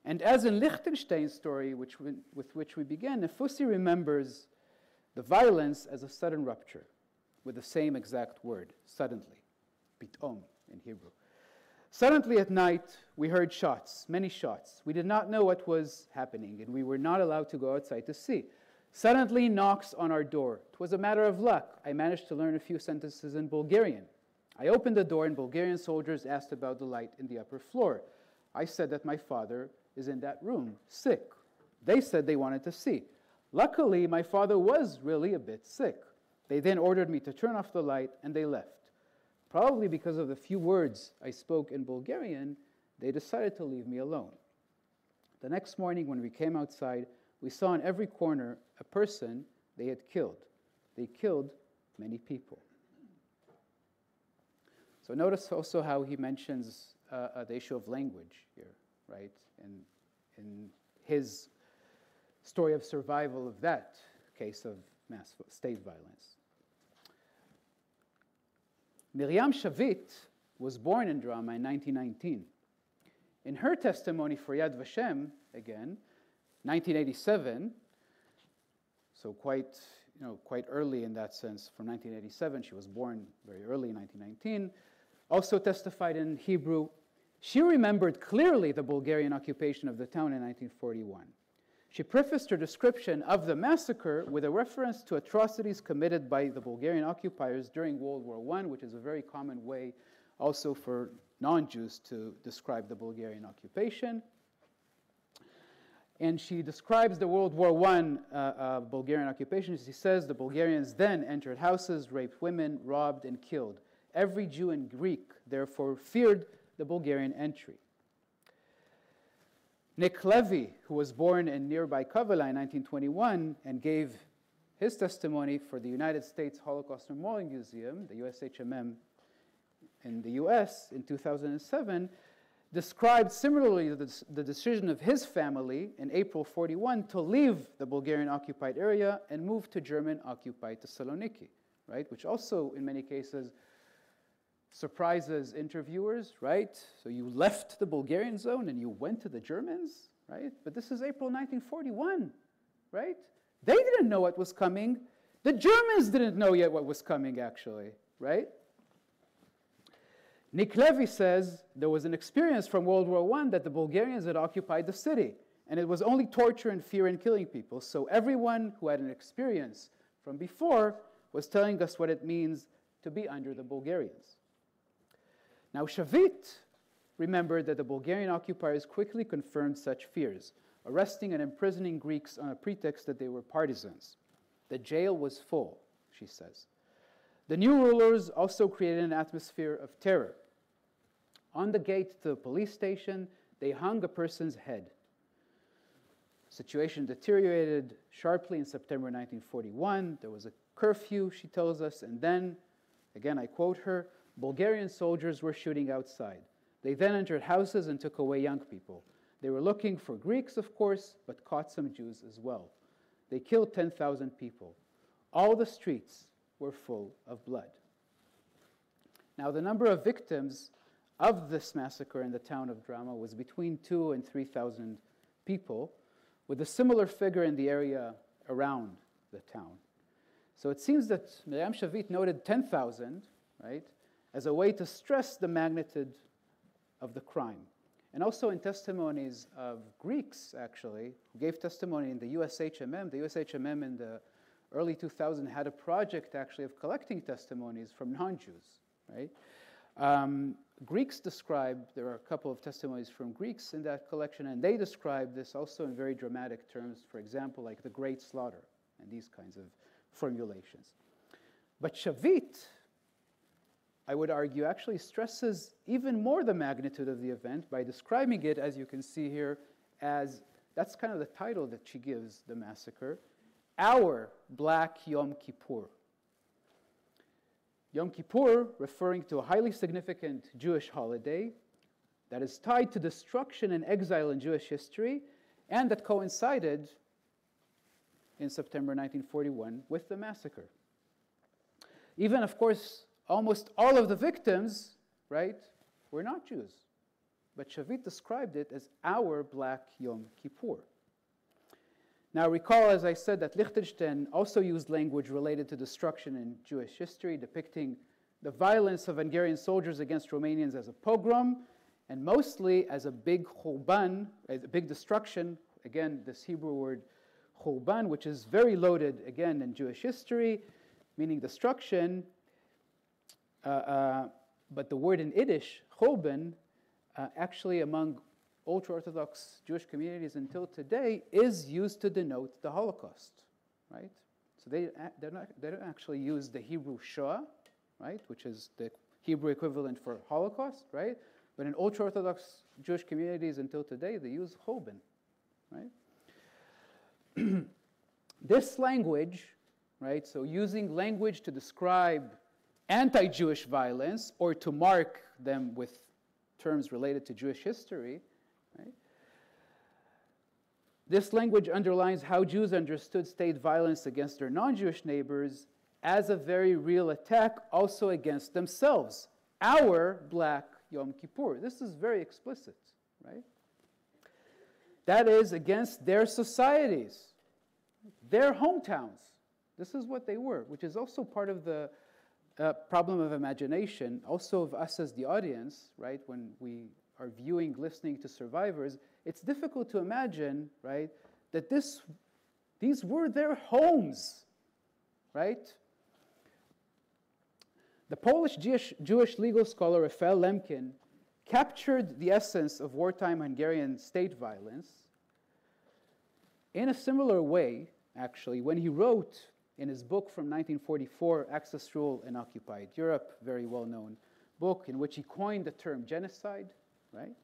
And as in Lichtenstein's story, with which we began, Nefusi remembers the violence as a sudden rupture, with the same exact word, suddenly, pitom in Hebrew. Suddenly at night, we heard shots, many shots. We did not know what was happening, and we were not allowed to go outside to see. Suddenly knocks on our door. It was a matter of luck. I managed to learn a few sentences in Bulgarian. I opened the door, and Bulgarian soldiers asked about the light in the upper floor. I said that my father is in that room, sick. They said they wanted to see. Luckily, my father was really a bit sick. They then ordered me to turn off the light, and they left. probably because of the few words I spoke in Bulgarian, they decided to leave me alone. The next morning when we came outside, we saw in every corner a person they had killed. They killed many people. So notice also how he mentions the issue of language here, right? In his story of survival of that case of mass state violence. Miriam Shavit was born in Drama in 1919. In her testimony for Yad Vashem, again, 1987, so quite early in that sense, from 1987, she was born very early in 1919, also testified in Hebrew. She remembered clearly the Bulgarian occupation of the town in 1941. She prefaced her description of the massacre with a reference to atrocities committed by the Bulgarian occupiers during World War I, which is a very common way also for non-Jews to describe the Bulgarian occupation. And she describes the World War I Bulgarian occupation. She says the Bulgarians then entered houses, raped women, robbed, and killed. Every Jew and Greek, therefore, feared the Bulgarian entry. Nick Levy, who was born in nearby Kavala in 1921 and gave his testimony for the United States Holocaust Memorial Museum, the USHMM in the US in 2007, described similarly the decision of his family in April 41 to leave the Bulgarian occupied area and move to German-occupied Thessaloniki, right? Which also, in many cases, surprises interviewers, right? So you left the Bulgarian zone and you went to the Germans, right? But this is April 1941, right? They didn't know what was coming. The Germans didn't know yet what was coming, actually, right? Nick Levy says there was an experience from World War I that the Bulgarians had occupied the city, and it was only torture and fear and killing people. So everyone who had an experience from before was telling us what it means to be under the Bulgarians. Now, Shavit remembered that the Bulgarian occupiers quickly confirmed such fears, arresting and imprisoning Greeks on a pretext that they were partisans. The jail was full, she says. The new rulers also created an atmosphere of terror. On the gate to the police station, they hung a person's head. The situation deteriorated sharply in September 1941. There was a curfew, she tells us, and then, again, I quote her, Bulgarian soldiers were shooting outside. They then entered houses and took away young people. They were looking for Greeks, of course, but caught some Jews as well. They killed 10,000 people. All the streets were full of blood. Now, the number of victims of this massacre in the town of Drama was between 2,000 and 3,000 people, with a similar figure in the area around the town. So it seems that Miriam Shavit noted 10,000, right, as a way to stress the magnitude of the crime. And also in testimonies of Greeks, actually, who gave testimony in the USHMM. The USHMM in the early 2000s had a project, actually, of collecting testimonies from non-Jews, right? Greeks describe, there are a couple of testimonies from Greeks in that collection, and they describe this also in very dramatic terms, for example, like the Great Slaughter, and these kinds of formulations. But Shavit, I would argue, actually stresses even more the magnitude of the event by describing it, as you can see here, as, that's kind of the title that she gives the massacre, Our Black Yom Kippur. Yom Kippur, referring to a highly significant Jewish holiday that is tied to destruction and exile in Jewish history, and that coincided in September 1941 with the massacre. Even, of course, almost all of the victims, right, were not Jews. But Shavit described it as our Black Yom Kippur. Now recall, as I said, that Lichtenstein also used language related to destruction in Jewish history, depicting the violence of Hungarian soldiers against Romanians as a pogrom, and mostly as a big churban, a big destruction. Again, this Hebrew word churban, which is very loaded, again, in Jewish history, meaning destruction. But the word in Yiddish, churban, actually among ultra-Orthodox Jewish communities until today is used to denote the Holocaust, right? So they don't actually use the Hebrew Shoah, right, which is the Hebrew equivalent for Holocaust, right? But in ultra-Orthodox Jewish communities until today, they use Choben, right? This language, right, so using language to describe anti-Jewish violence or to mark them with terms related to Jewish history, right? This language underlines how Jews understood state violence against their non-Jewish neighbors as a very real attack also against themselves. Our Black Yom Kippur. This is very explicit, right? That is against their societies, their hometowns. This is what they were, which is also part of the problem of imagination, also of us as the audience, right? When we are viewing, listening to survivors, it's difficult to imagine, right, that these were their homes, right? The Polish Jewish legal scholar Raphael Lemkin captured the essence of wartime Hungarian state violence in a similar way, actually, when he wrote in his book from 1944, Axis Rule in Occupied Europe, very well-known book in which he coined the term genocide, right?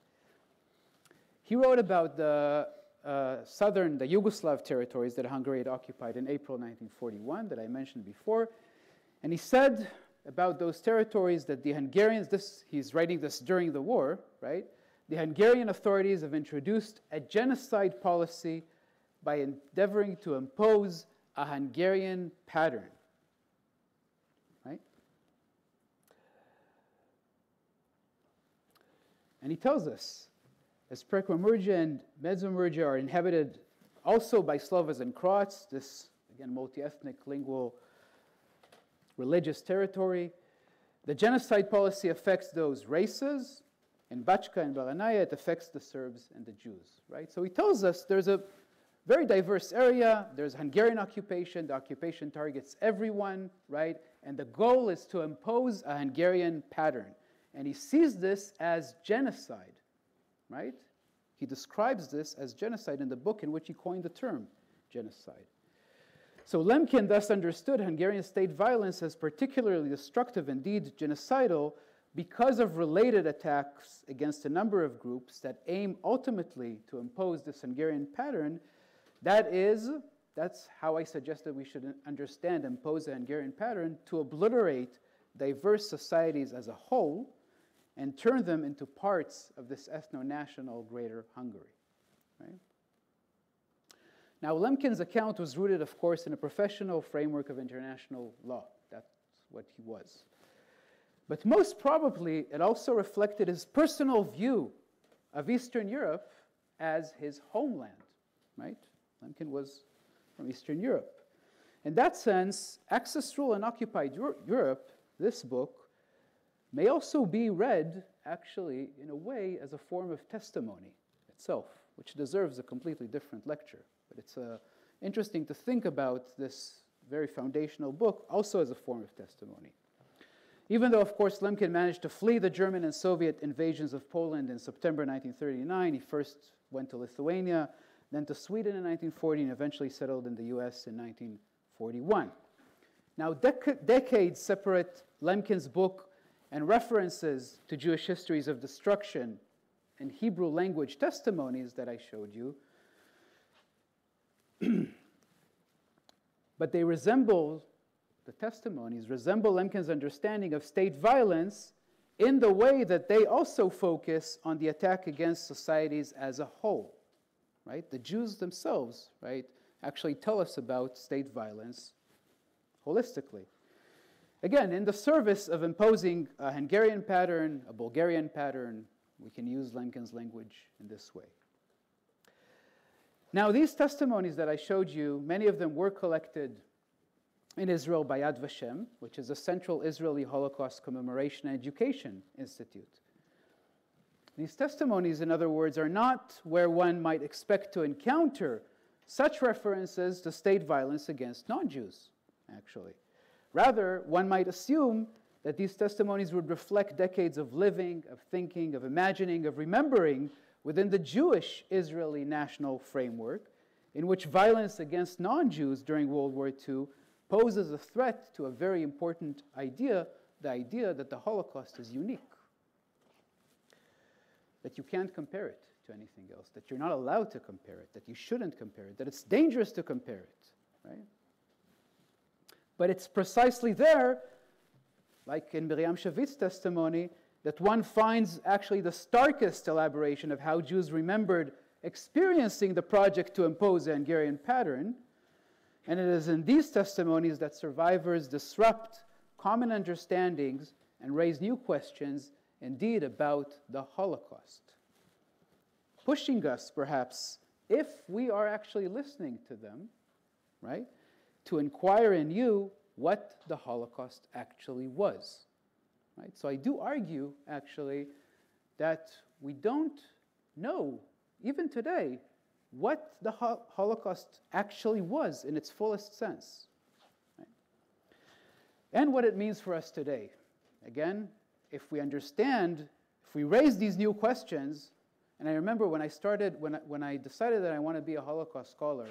He wrote about the Yugoslav territories that Hungary had occupied in April 1941 that I mentioned before. And he said about those territories that the Hungarians, he's writing this during the war, right? The Hungarian authorities have introduced a genocide policy by endeavoring to impose a Hungarian pattern, right? And he tells us, as Prekramurja and Medzimurja are inhabited also by Slovaks and Croats, this, again, multi-ethnic, lingual, religious territory, the genocide policy affects those races. In Bachka and Baranaya, it affects the Serbs and the Jews, right? So he tells us there's a very diverse area, there's Hungarian occupation, the occupation targets everyone, right? And the goal is to impose a Hungarian pattern. And he sees this as genocide, right? He describes this as genocide in the book in which he coined the term genocide. So Lemkin thus understood Hungarian state violence as particularly destructive, indeed genocidal, because of related attacks against a number of groups that aim ultimately to impose this Hungarian pattern. That's how I suggested we should understand impose a Hungarian pattern, to obliterate diverse societies as a whole and turn them into parts of this ethno-national greater Hungary, right? Now, Lemkin's account was rooted, of course, in a professional framework of international law. That's what he was. But most probably, it also reflected his personal view of Eastern Europe as his homeland, right? Lemkin was from Eastern Europe. In that sense, Axis Rule in Occupied Europe, this book, may also be read, actually, in a way, as a form of testimony itself, which deserves a completely different lecture. But it's interesting to think about this very foundational book also as a form of testimony. Even though, of course, Lemkin managed to flee the German and Soviet invasions of Poland in September 1939, he first went to Lithuania, then to Sweden in 1940, and eventually settled in the US in 1941. Now, decades separate Lemkin's book and references to Jewish histories of destruction and Hebrew language testimonies that I showed you, but they resemble, the testimonies resemble Lemkin's understanding of state violence in the way that they also focus on the attack against societies as a whole, right? The Jews themselves, right, actually tell us about state violence holistically. Again, in the service of imposing a Hungarian pattern, a Bulgarian pattern, we can use Lemkin's language in this way. Now, these testimonies that I showed you, many of them were collected in Israel by Yad Vashem, which is a central Israeli Holocaust Commemoration and Education Institute. These testimonies, in other words, are not where one might expect to encounter such references to state violence against non-Jews, actually. Rather, one might assume that these testimonies would reflect decades of living, of thinking, of imagining, of remembering within the Jewish Israeli national framework, in which violence against non-Jews during World War II poses a threat to a very important idea, the idea that the Holocaust is unique, that you can't compare it to anything else, that you're not allowed to compare it, that you shouldn't compare it, that it's dangerous to compare it, right? But it's precisely there, like in Miriam Shavitz's testimony, that one finds actually the starkest elaboration of how Jews remembered experiencing the project to impose the Hungarian pattern. And it is in these testimonies that survivors disrupt common understandings and raise new questions, indeed, about the Holocaust, pushing us, perhaps, if we are actually listening to them, right, to inquire anew what the Holocaust actually was. Right? So I do argue, actually, that we don't know, even today, what the Holocaust actually was in its fullest sense. Right? And what it means for us today. Again, if we understand, if we raise these new questions, and I remember when I decided that I want to be a Holocaust scholar,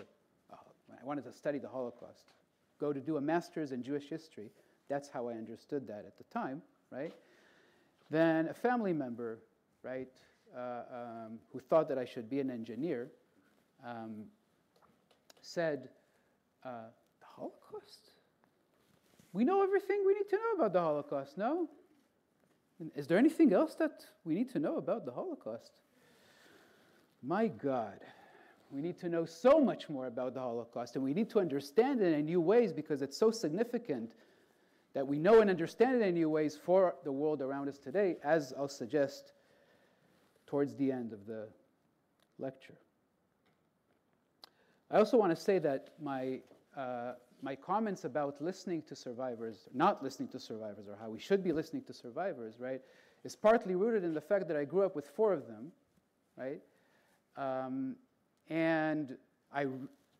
I wanted to study the Holocaust, go to do a master's in Jewish history, that's how I understood that at the time, right? Then a family member, right, who thought that I should be an engineer, said, the Holocaust? We know everything we need to know about the Holocaust, no? Is there anything else that we need to know about the Holocaust? My God, we need to know so much more about the Holocaust, and we need to understand it in new ways because it's so significant that we know and understand it in new ways for the world around us today, as I'll suggest towards the end of the lecture. I also want to say that my comments about listening to survivors, not listening to survivors, or how we should be listening to survivors, right, is partly rooted in the fact that I grew up with 4 of them, right? And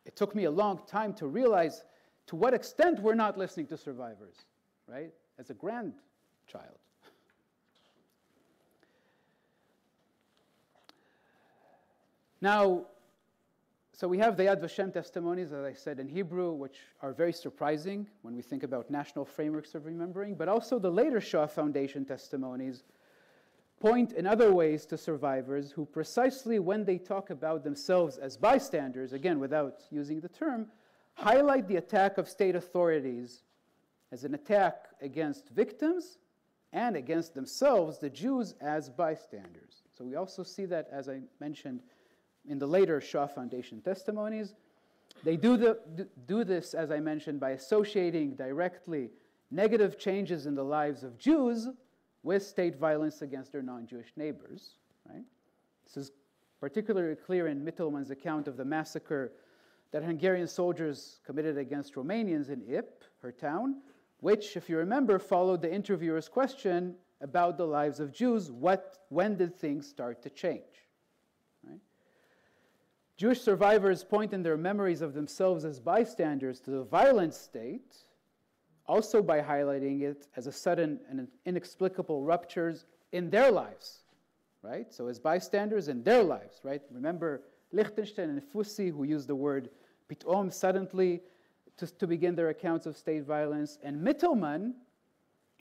it took me a long time to realize to what extent we're not listening to survivors, right, as a grandchild. Now, so we have the Yad Vashem testimonies, as I said, in Hebrew, which are very surprising when we think about national frameworks of remembering, but also the later Shoah Foundation testimonies point in other ways to survivors who precisely when they talk about themselves as bystanders, again, without using the term, highlight the attack of state authorities as an attack against victims and against themselves, the Jews, as bystanders. So we also see that, as I mentioned, in the later Shoah Foundation testimonies. They do this, as I mentioned, by associating directly negative changes in the lives of Jews with state violence against their non-Jewish neighbors. Right? This is particularly clear in Mittelmann's account of the massacre that Hungarian soldiers committed against Romanians in Ip, her town, which, if you remember, followed the interviewer's question about the lives of Jews. When did things start to change? Right? Jewish survivors point in their memories of themselves as bystanders to the violent state, also by highlighting it as a sudden and inexplicable ruptures in their lives, right? So as bystanders in their lives, right? Remember Lichtenstein and Fussi, who used the word pitom, suddenly, to begin their accounts of state violence. And Mittelmann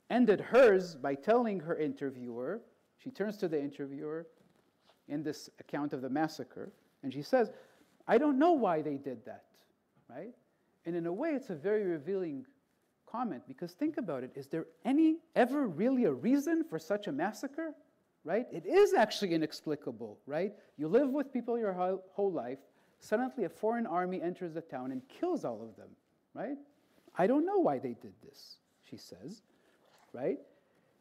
ended hers by telling her interviewer, she turns to the interviewer in this account of the massacre, and she says, I don't know why they did that, right? And in a way, it's a very revealing comment, because think about it, is there ever really a reason for such a massacre, right? It is actually inexplicable, right? You live with people your whole life, suddenly a foreign army enters the town and kills all of them, right? I don't know why they did this, she says, right?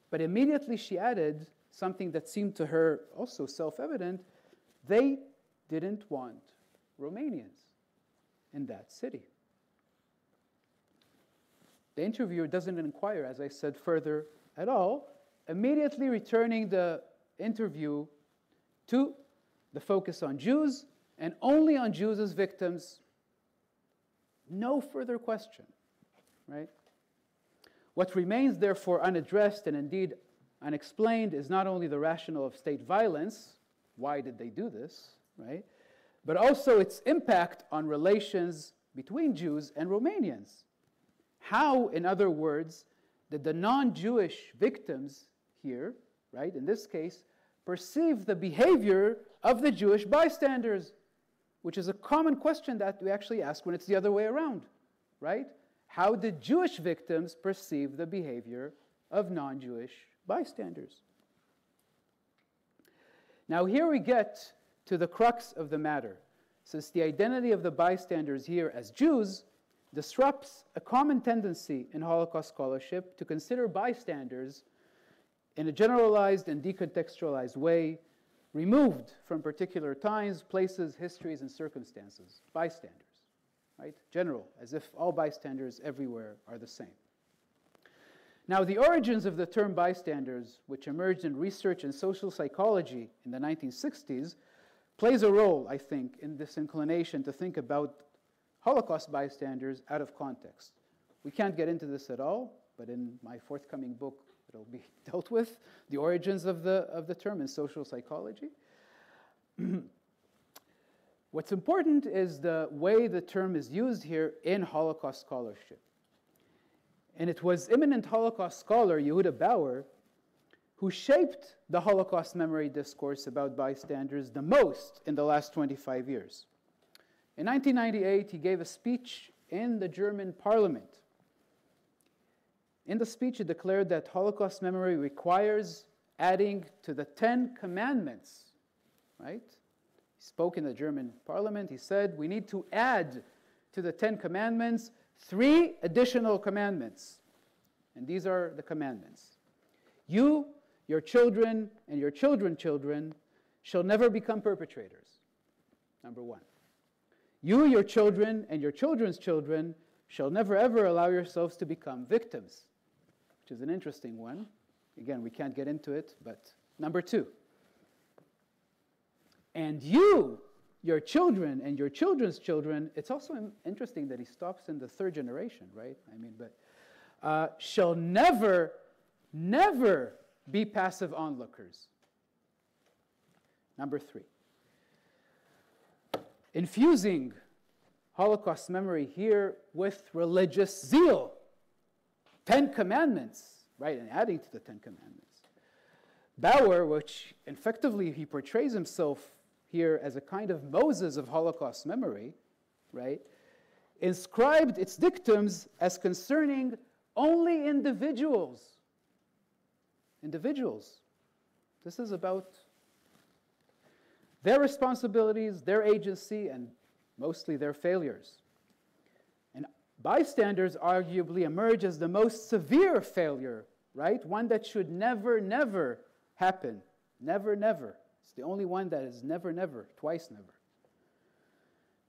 But immediately she added something that seemed to her also self-evident. They didn't want Romanians in that city. The interviewer doesn't inquire, as I said, further at all, immediately returning the interview to the focus on Jews and only on Jews as victims. No further question, right? What remains, therefore, unaddressed and indeed unexplained is not only the rationale of state violence, why did they do this, right? But also its impact on relations between Jews and Romanians. How, in other words, that the non-Jewish victims here, right, in this case, perceive the behavior of the Jewish bystanders, which is a common question that we actually ask when it's the other way around, right? How did Jewish victims perceive the behavior of non-Jewish bystanders? Now here we get to the crux of the matter. Since the identity of the bystanders here as Jews disrupts a common tendency in Holocaust scholarship to consider bystanders in a generalized and decontextualized way, removed from particular times, places, histories, and circumstances. Bystanders, right? General, as if all bystanders everywhere are the same. Now, the origins of the term bystanders, which emerged in research in social psychology in the 1960s, plays a role, I think, in this inclination to think about Holocaust bystanders out of context. We can't get into this at all, but in my forthcoming book, it'll be dealt with, the origins of the term in social psychology. What's important is the way the term is used here in Holocaust scholarship. And it was eminent Holocaust scholar Yehuda Bauer who shaped the Holocaust memory discourse about bystanders the most in the last 25 years. In 1998, he gave a speech in the German parliament. In the speech, he declared that Holocaust memory requires adding to the 10 commandments, right? He spoke in the German parliament. He said, we need to add to the 10 commandments 3 additional commandments. And these are the commandments. You, your children, and your children's children shall never become perpetrators. Number 1. You, your children, and your children's children shall never ever allow yourselves to become victims, which is an interesting one. Again, we can't get into it, but number 2. And you, your children, and your children's children, it's also interesting that he stops in the 3rd generation, right? I mean, but shall never, never be passive onlookers. Number 3. Infusing Holocaust memory here with religious zeal. 10 commandments, right, and adding to the 10 commandments. Bauer, which effectively he portrays himself here as a kind of Moses of Holocaust memory, right, inscribed its dictums as concerning only individuals. Individuals. This is about their responsibilities, their agency, and mostly their failures. And bystanders arguably emerge as the most severe failure, right? One that should never, never happen. Never, never. It's the only one that is never, never, twice never.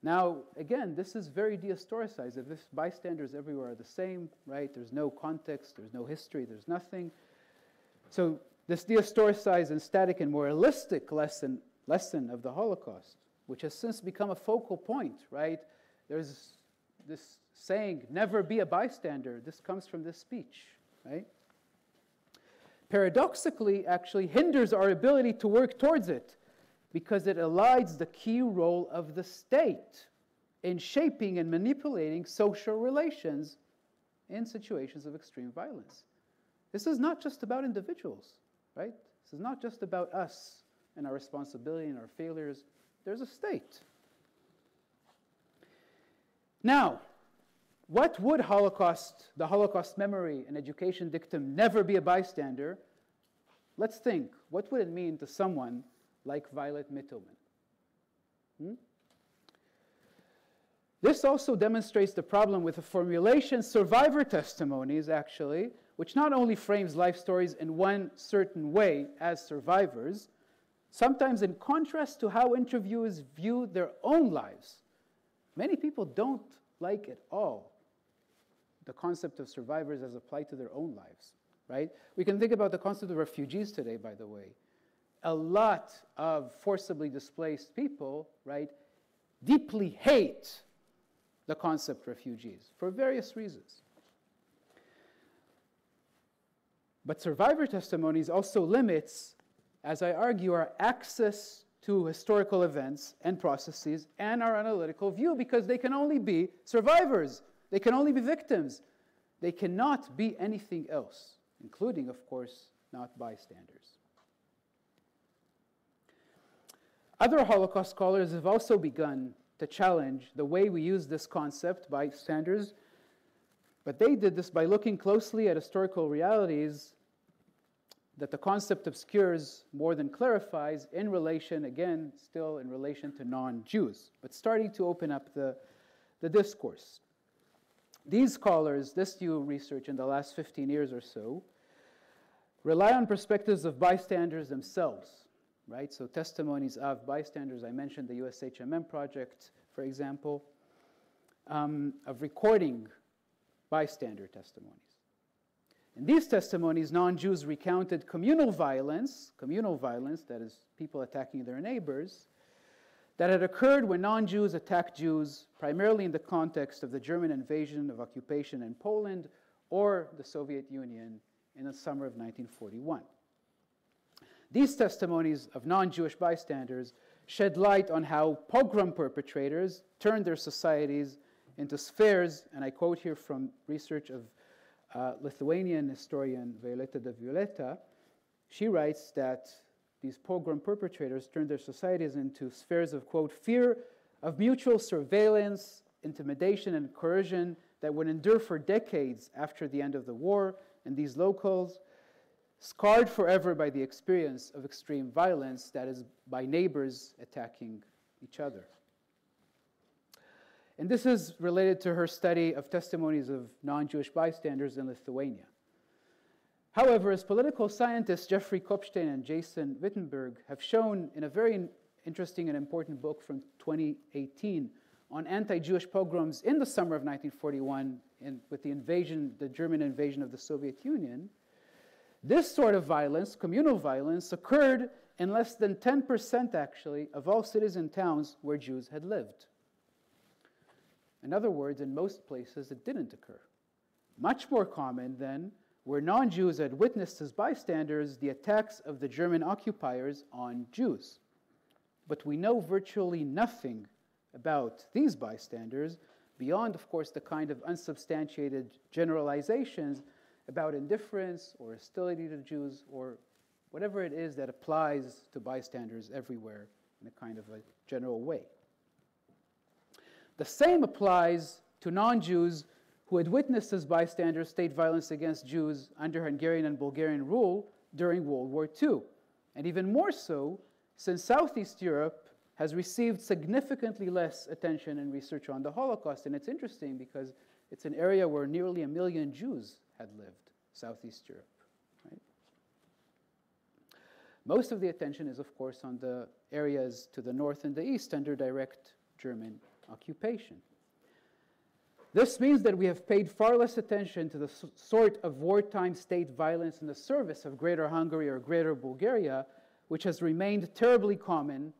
Now, again, this is very dehistoricized. If bystanders everywhere are the same, right? There's no context, there's no history, there's nothing. So this dehistoricized and static and moralistic lesson of the Holocaust, which has since become a focal point, right? There's this saying, never be a bystander. This comes from this speech, right? Paradoxically, actually hinders our ability to work towards it because it elides the key role of the state in shaping and manipulating social relations in situations of extreme violence. This is not just about individuals, right? This is not just about us and our responsibility and our failures. There's a state. Now, what would the Holocaust memory and education dictum never be a bystander? Let's think, what would it mean to someone like Violet Mittelman? This also demonstrates the problem with the formulation survivor testimonies, actually, which not only frames life stories in one certain way as survivors, sometimes in contrast to how interviewers view their own lives. Many people don't like at all the concept of survivors as applied to their own lives, right? We can think about the concept of refugees today, by the way. A lot of forcibly displaced people, right, deeply hate the concept refugees for various reasons. But survivor testimonies also limits, as I argue, our access to historical events and processes and our analytical view, because they can only be survivors. They can only be victims. They cannot be anything else, including, of course, not bystanders. Other Holocaust scholars have also begun to challenge the way we use this concept, bystanders, but they did this by looking closely at historical realities that the concept obscures more than clarifies in relation, again, still in relation to non-Jews, but starting to open up the discourse. These scholars, this new research in the last 15 years or so, rely on perspectives of bystanders themselves, right? So testimonies of bystanders, I mentioned the USHMM project, for example, of recording bystander testimonies. In these testimonies, non-Jews recounted communal violence, that is people attacking their neighbors, that had occurred when non-Jews attacked Jews, primarily in the context of the German invasion of occupation in Poland or the Soviet Union in the summer of 1941. These testimonies of non-Jewish bystanders shed light on how pogrom perpetrators turned their societies into spheres, and I quote here from research of Lithuanian historian Violeta de Violeta. She writes that these pogrom perpetrators turned their societies into spheres of, quote, fear of mutual surveillance, intimidation, and coercion that would endure for decades after the end of the war, and these locals, scarred forever by the experience of extreme violence, that is, by neighbors attacking each other. And this is related to her study of testimonies of non-Jewish bystanders in Lithuania. However, as political scientists Jeffrey Kopstein and Jason Wittenberg have shown in a very interesting and important book from 2018 on anti-Jewish pogroms in the summer of 1941 with the German invasion of the Soviet Union, this sort of violence, communal violence, occurred in less than 10% actually of all cities and towns where Jews had lived. In other words, in most places it didn't occur. Much more common then where non-Jews had witnessed as bystanders the attacks of the German occupiers on Jews. But we know virtually nothing about these bystanders beyond, of course, the kind of unsubstantiated generalizations about indifference or hostility to Jews or whatever it is that applies to bystanders everywhere in a kind of a general way. The same applies to non-Jews who had witnessed as bystanders state violence against Jews under Hungarian and Bulgarian rule during World War II. And even more so, since Southeast Europe has received significantly less attention in research on the Holocaust. And it's interesting because it's an area where nearly 1 million Jews had lived, Southeast Europe. Right? Most of the attention is, of course, on the areas to the north and the east under direct German occupation. This means that we have paid far less attention to the sort of wartime state violence in the service of Greater Hungary or Greater Bulgaria, which has remained terribly common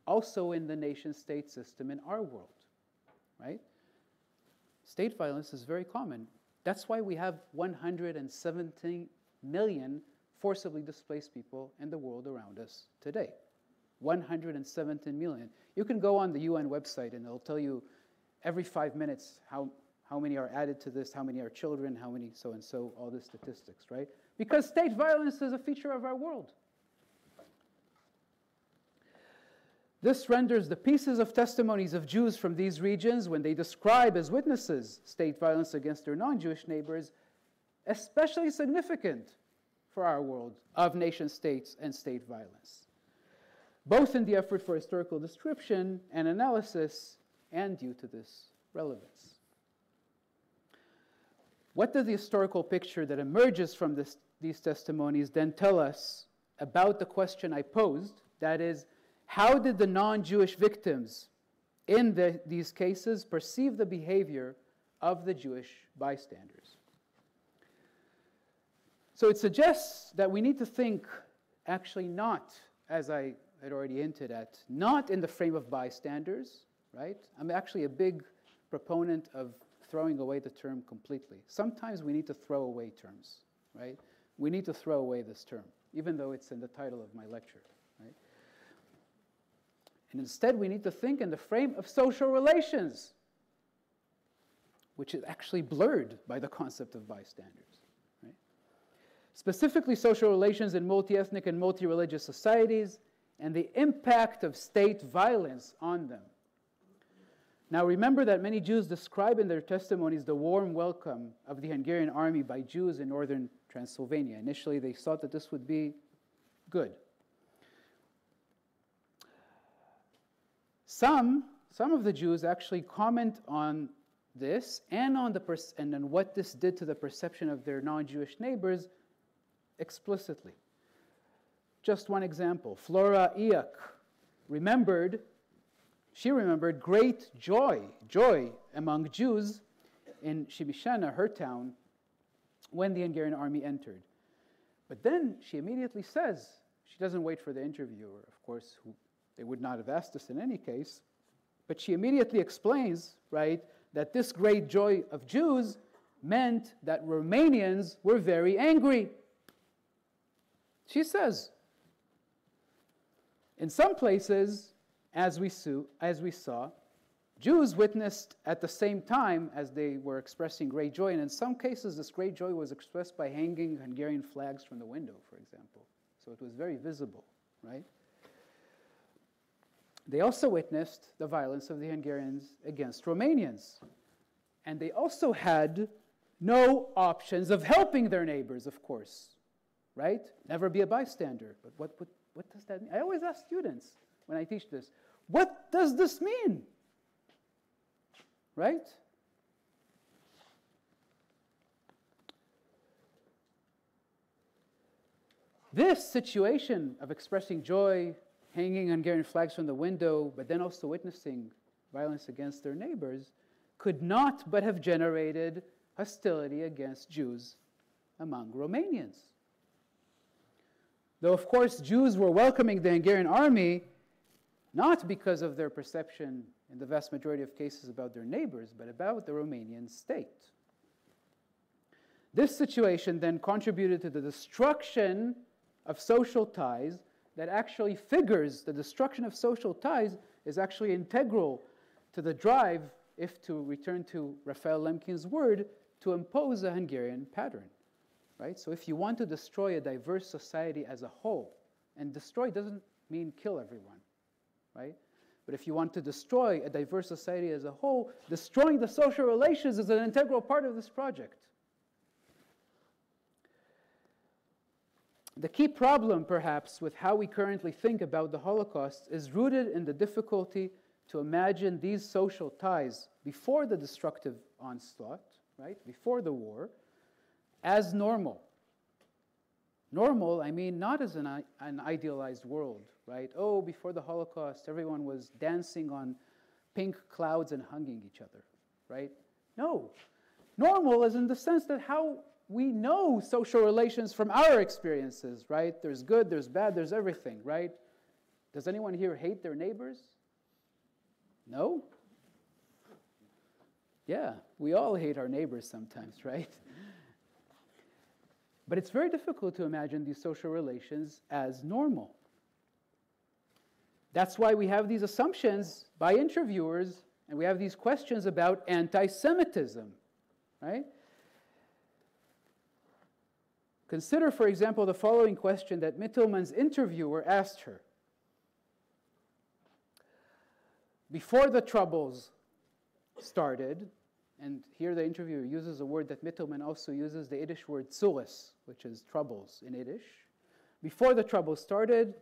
also in the nation-state system in our world, right? State violence is very common. That's why we have 117 million forcibly displaced people in the world around us today. 117 million. You can go on the UN website and it'll tell you every 5 minutes how many are added to this, how many are children, how many so-and-so, all the statistics, right? Because state violence is a feature of our world. This renders the pieces of testimonies of Jews from these regions when they describe as witnesses state violence against their non-Jewish neighbors especially significant for our world of nation-states and state violence, both in the effort for historical description and analysis and due to this relevance. What does the historical picture that emerges from these testimonies then tell us about the question I posed, that is, how did the non-Jewish victims in these cases perceive the behavior of the Jewish bystanders? So it suggests that we need to think actually not, as I had already hinted at, not in the frame of bystanders, right? I'm actually a big proponent of throwing away the term completely. Sometimes we need to throw away terms, right? We need to throw away this term, even though it's in the title of my lecture, right? And instead, we need to think in the frame of social relations. which is actually blurred by the concept of bystanders. Right? Specifically, social relations in multi-ethnic and multi-religious societies and the impact of state violence on them. Now remember that many Jews describe in their testimonies the warm welcome of the Hungarian army by Jews in northern Transylvania. Initially, they thought that this would be good. Some of the Jews actually comment on this and on what this did to the perception of their non-Jewish neighbors explicitly. Just one example, Flora Iak remembered great joy among Jews in Shibishana, her town, when the Hungarian army entered. But then she immediately says, she doesn't wait for the interviewer, of course, who they would not have asked us in any case, but she immediately explains, right, that this great joy of Jews meant that Romanians were very angry. She says, in some places, as we saw, Jews witnessed at the same time as they were expressing great joy, and in some cases this great joy was expressed by hanging Hungarian flags from the window, for example. So it was very visible, right? They also witnessed the violence of the Hungarians against Romanians. And they also had no options of helping their neighbors, of course, right? Never be a bystander. But what does that mean? I always ask students when I teach this, what does this mean? Right? This situation of expressing joy, hanging Hungarian flags from the window, but then also witnessing violence against their neighbors, could not but have generated hostility against Jews among Romanians. Though, of course, Jews were welcoming the Hungarian army not because of their perception in the vast majority of cases about their neighbors, but about the Romanian state. This situation then contributed to the destruction of social ties that actually figures, the destruction of social ties is actually integral to the drive, if to return to Raphael Lemkin's word, to impose a Hungarian pattern. Right? So if you want to destroy a diverse society as a whole, and destroy doesn't mean kill everyone, right? But if you want to destroy a diverse society as a whole, destroying the social relations is an integral part of this project. The key problem, perhaps, with how we currently think about the Holocaust is rooted in the difficulty to imagine these social ties before the destructive onslaught, right, before the war, as normal. Normal, I mean, not as an idealized world, right? Oh, before the Holocaust, everyone was dancing on pink clouds and hugging each other, right? No. Normal is in the sense that how we know social relations from our experiences, right? There's good, there's bad, there's everything, right? Does anyone here hate their neighbors? No? Yeah, we all hate our neighbors sometimes, right? But it's very difficult to imagine these social relations as normal. That's why we have these assumptions by interviewers, and we have these questions about anti-Semitism, right? Consider, for example, the following question that Mittelmann's interviewer asked her. Before the Troubles started, and here the interviewer uses a word that Mittelmann also uses, the Yiddish word tzulis, which is troubles in Yiddish. Before the Troubles started,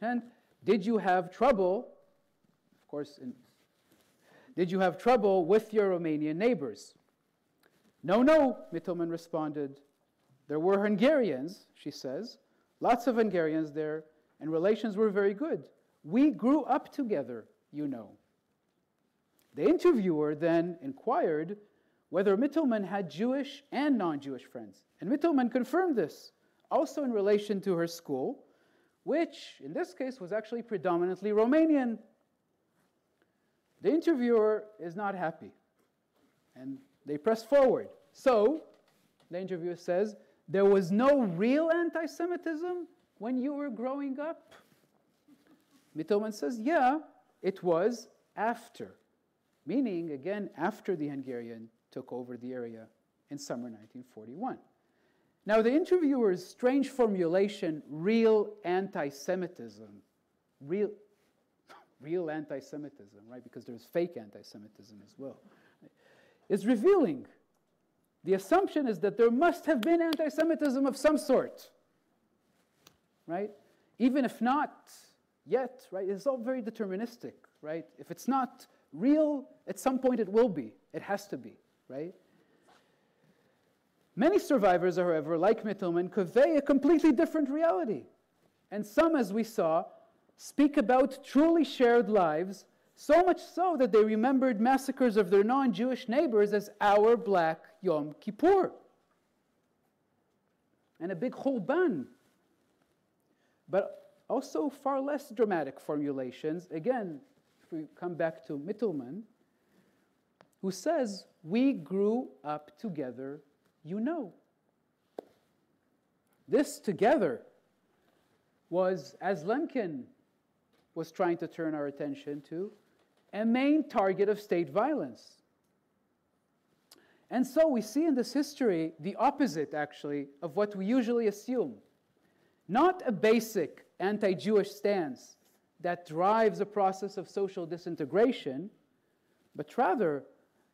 and did you have trouble, of course, did you have trouble with your Romanian neighbors? No, no, Mittelmann responded. There were Hungarians, she says, lots of Hungarians there, and relations were very good. We grew up together, you know. The interviewer then inquired whether Mittelmann had Jewish and non-Jewish friends. And Mittelmann confirmed this, also in relation to her school, which in this case was actually predominantly Romanian. The interviewer is not happy, and they press forward. So, the interviewer says, there was no real anti-Semitism when you were growing up? Mittelmann says, yeah, it was after. Meaning, again, after the Hungarian took over the area in summer 1941. Now, the interviewer's strange formulation, real anti-Semitism, real anti-Semitism, right? Because there's fake anti-Semitism as well, is revealing. The assumption is that there must have been anti-Semitism of some sort, right? Even if not yet, right? It's all very deterministic, right? If it's not real, at some point it will be. It has to be, right? Many survivors, however, like Mittelman, convey a completely different reality. And some, as we saw, speak about truly shared lives, so much so that they remembered massacres of their non-Jewish neighbors as our Black Yom Kippur and a big Churban. But also far less dramatic formulations. Again, if we come back to Mittelman, who says, "We grew up together, you know." This together was, as Lemkin was trying to turn our attention to, a main target of state violence. And so we see in this history the opposite, actually, of what we usually assume. Not a basic anti-Jewish stance that drives a process of social disintegration, but rather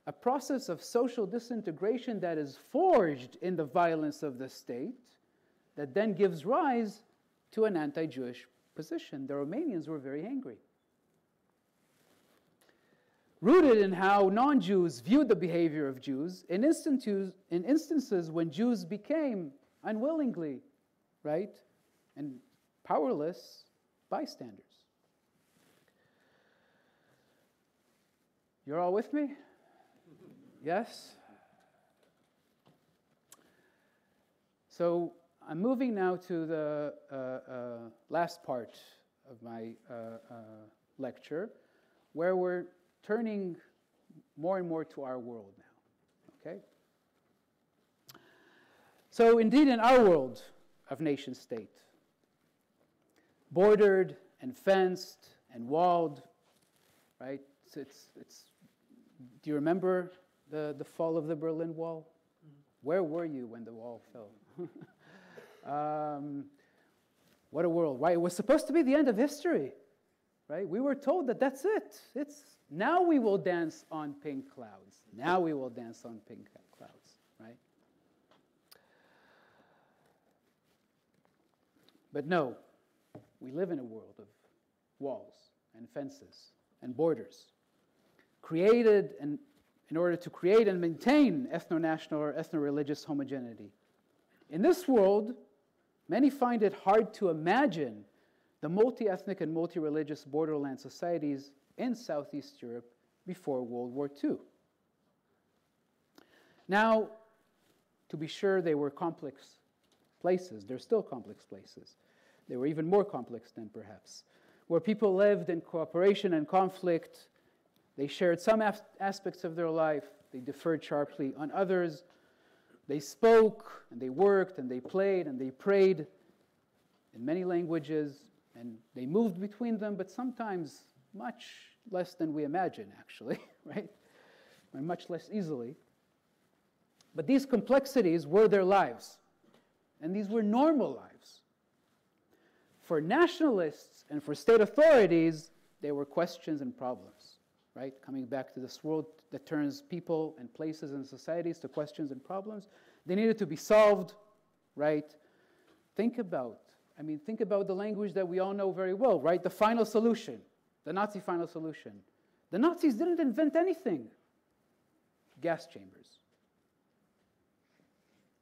a process of social disintegration that is forged in the violence of the state, that then gives rise to an anti-Jewish position. The Romanians were very angry. Rooted in how non-Jews viewed the behavior of Jews, in instances when Jews became unwillingly, right, and powerless bystanders. You're all with me? Yes? So I'm moving now to the last part of my lecture, where we're turning more and more to our world now, okay? So indeed, in our world of nation-state, bordered and fenced and walled, right? So do you remember the fall of the Berlin Wall? Where were you when the wall fell? What a world, right? It was supposed to be the end of history, right? We were told that that's it. Now we will dance on pink clouds. Now we will dance on pink clouds, right? But no, we live in a world of walls and fences and borders, created in order to create and maintain ethno-national or ethno-religious homogeneity. In this world, many find it hard to imagine the multi-ethnic and multi-religious borderland societies in Southeast Europe before World War II. Now, to be sure, they were complex places. They're still complex places. They were even more complex then, perhaps, where people lived in cooperation and conflict. They shared some aspects of their life. They differed sharply on others. They spoke, and they worked, and they played, and they prayed in many languages, and they moved between them, but sometimes much less than we imagine, actually, right? Or much less easily. But these complexities were their lives, and these were normal lives. For nationalists and for state authorities, they were questions and problems, right? Coming back to this world that turns people and places and societies to questions and problems. They needed to be solved, right? Think about the language that we all know very well, right? The final solution, the Nazi final solution. The Nazis didn't invent anything. Gas chambers.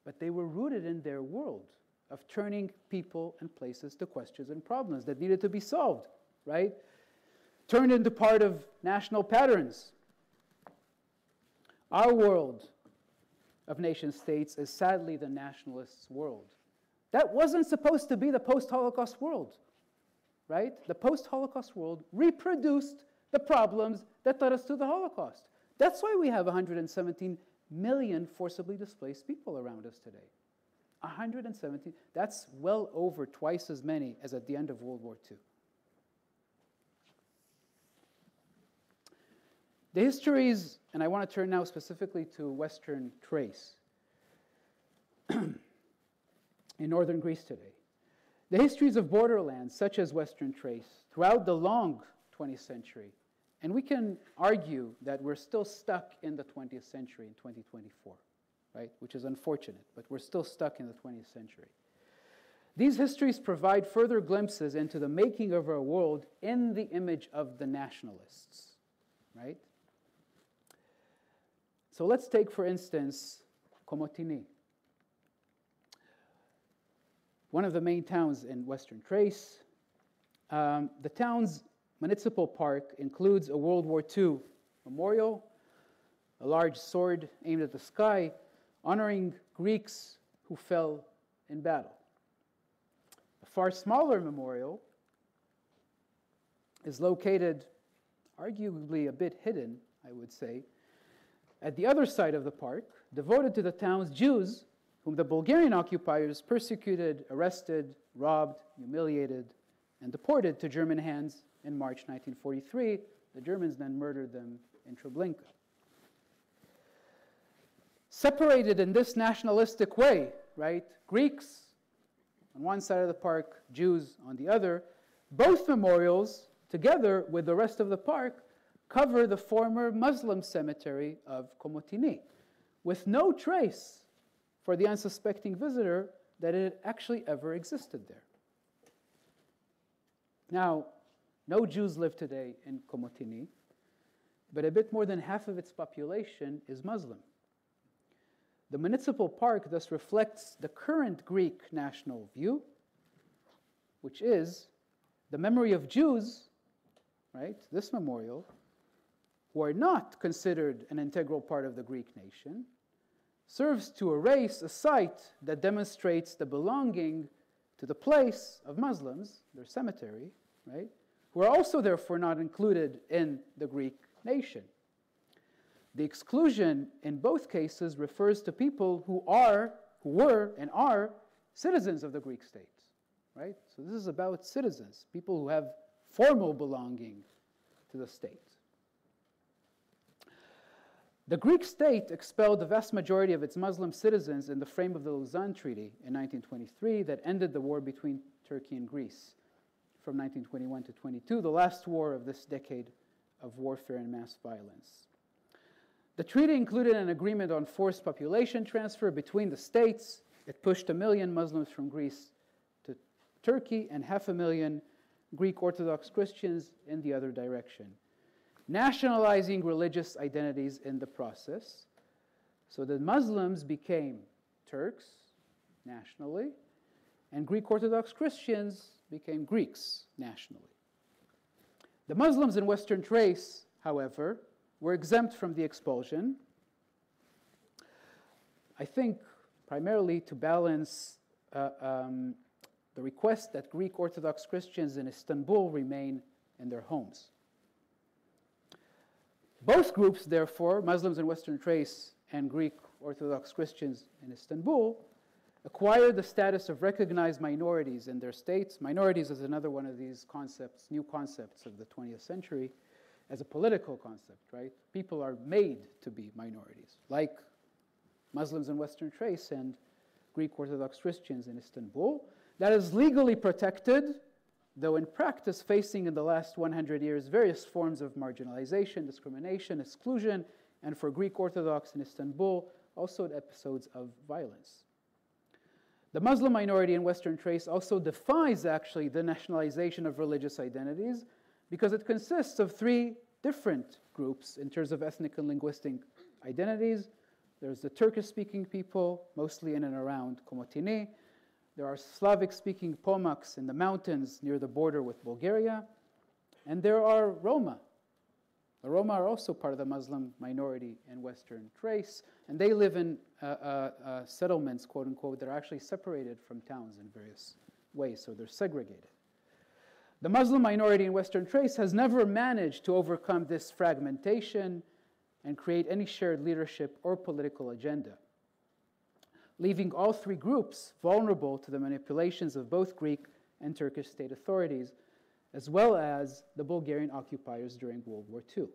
But they were rooted in their world of turning people and places to questions and problems that needed to be solved, right? Turned into part of national patterns. Our world of nation-states is sadly the nationalists' world. That wasn't supposed to be the post-Holocaust world, right? The post-Holocaust world reproduced the problems that led us to the Holocaust. That's why we have 117 million forcibly displaced people around us today. 117, that's well over twice as many as at the end of World War II. The histories, and I want to turn now specifically to Western Thrace in northern Greece today. The histories of borderlands, such as Western Thrace, throughout the long 20th century, and we can argue that we're still stuck in the 20th century in 2024, right? Which is unfortunate, but we're still stuck in the 20th century. These histories provide further glimpses into the making of our world in the image of the nationalists, right? So let's take, for instance, Komotini, one of the main towns in Western Thrace. The town's municipal park includes a World War II memorial, a large sword aimed at the sky, honoring Greeks who fell in battle. A far smaller memorial is located, arguably a bit hidden, I would say, at the other side of the park, devoted to the town's Jews, whom the Bulgarian occupiers persecuted, arrested, robbed, humiliated, and deported to German hands in March 1943. The Germans then murdered them in Treblinka. Separated in this nationalistic way, right? Greeks on one side of the park, Jews on the other. Both memorials, together with the rest of the park, cover the former Muslim cemetery of Komotini, with no trace for the unsuspecting visitor that it actually ever existed there. Now, no Jews live today in Komotini, but a bit more than half of its population is Muslim. The municipal park thus reflects the current Greek national view, which is the memory of Jews, right, this memorial, who are not considered an integral part of the Greek nation, serves to erase a site that demonstrates the belonging to the place of Muslims, their cemetery, right, who are also therefore not included in the Greek nation. The exclusion in both cases refers to people who were and are citizens of the Greek state, right? So this is about citizens, people who have formal belonging to the state. The Greek state expelled the vast majority of its Muslim citizens in the frame of the Lausanne Treaty in 1923 that ended the war between Turkey and Greece from 1921 to 22, the last war of this decade of warfare and mass violence. The treaty included an agreement on forced population transfer between the states. It pushed 1 million Muslims from Greece to Turkey and 500,000 Greek Orthodox Christians in the other direction, nationalizing religious identities in the process. So the Muslims became Turks nationally, and Greek Orthodox Christians became Greeks nationally. The Muslims in Western Thrace, however, were exempt from the expulsion, I think primarily to balance the request that Greek Orthodox Christians in Istanbul remain in their homes. Both groups, therefore, Muslims in Western Thrace and Greek Orthodox Christians in Istanbul, acquired the status of recognized minorities in their states. Minorities is another one of these concepts, new concepts of the 20th century, as a political concept, right? People are made to be minorities, like Muslims in Western Thrace and Greek Orthodox Christians in Istanbul. That is legally protected, though in practice facing in the last 100 years various forms of marginalization, discrimination, exclusion, and for Greek Orthodox in Istanbul, also episodes of violence. The Muslim minority in Western Thrace also defies actually the nationalization of religious identities, because it consists of 3 different groups in terms of ethnic and linguistic identities. There's the Turkish-speaking people, mostly in and around Komotini. There are Slavic-speaking Pomaks in the mountains near the border with Bulgaria. And there are Roma. The Roma are also part of the Muslim minority in Western Thrace, and they live in settlements, quote unquote, that are actually separated from towns in various ways, so they're segregated. The Muslim minority in Western Thrace has never managed to overcome this fragmentation and create any shared leadership or political agenda, leaving all 3 groups vulnerable to the manipulations of both Greek and Turkish state authorities, as well as the Bulgarian occupiers during World War II.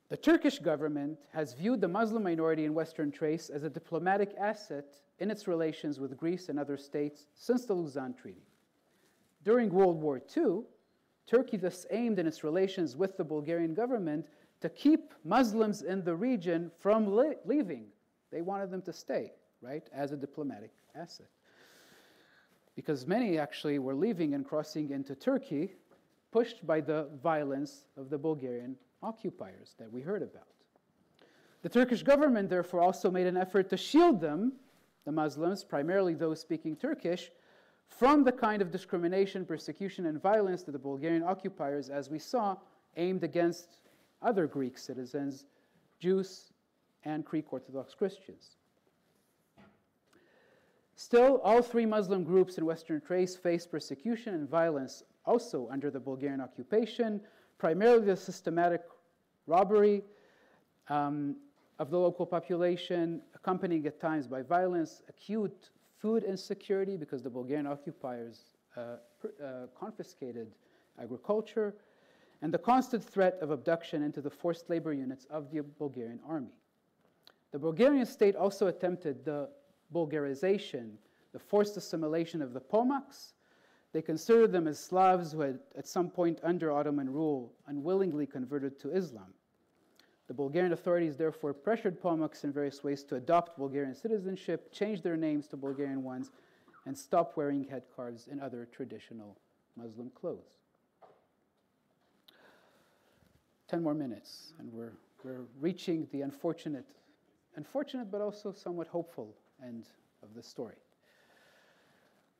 The Turkish government has viewed the Muslim minority in Western Thrace as a diplomatic asset in its relations with Greece and other states since the Lausanne Treaty. During World War II, Turkey thus aimed in its relations with the Bulgarian government to keep Muslims in the region from leaving. They wanted them to stay, right, as a diplomatic asset. Because many actually were leaving and crossing into Turkey, pushed by the violence of the Bulgarian occupiers that we heard about. The Turkish government, therefore, also made an effort to shield them, the Muslims, primarily those speaking Turkish, from the kind of discrimination, persecution, and violence that the Bulgarian occupiers, as we saw, aimed against other Greek citizens, Jews, and Greek Orthodox Christians. Still, all three Muslim groups in Western Thrace faced persecution and violence also under the Bulgarian occupation, primarily the systematic robbery of the local population, accompanied at times by violence, acute food insecurity because the Bulgarian occupiers confiscated agriculture, and the constant threat of abduction into the forced labor units of the Bulgarian army. The Bulgarian state also attempted the Bulgarization, the forced assimilation of the Pomaks. They considered them as Slavs who had, at some point under Ottoman rule, unwillingly converted to Islam. The Bulgarian authorities therefore pressured Pomaks in various ways to adopt Bulgarian citizenship, change their names to Bulgarian ones, and stop wearing headscarves and other traditional Muslim clothes. 10 more minutes, and we're reaching the unfortunate but also somewhat hopeful end of the story.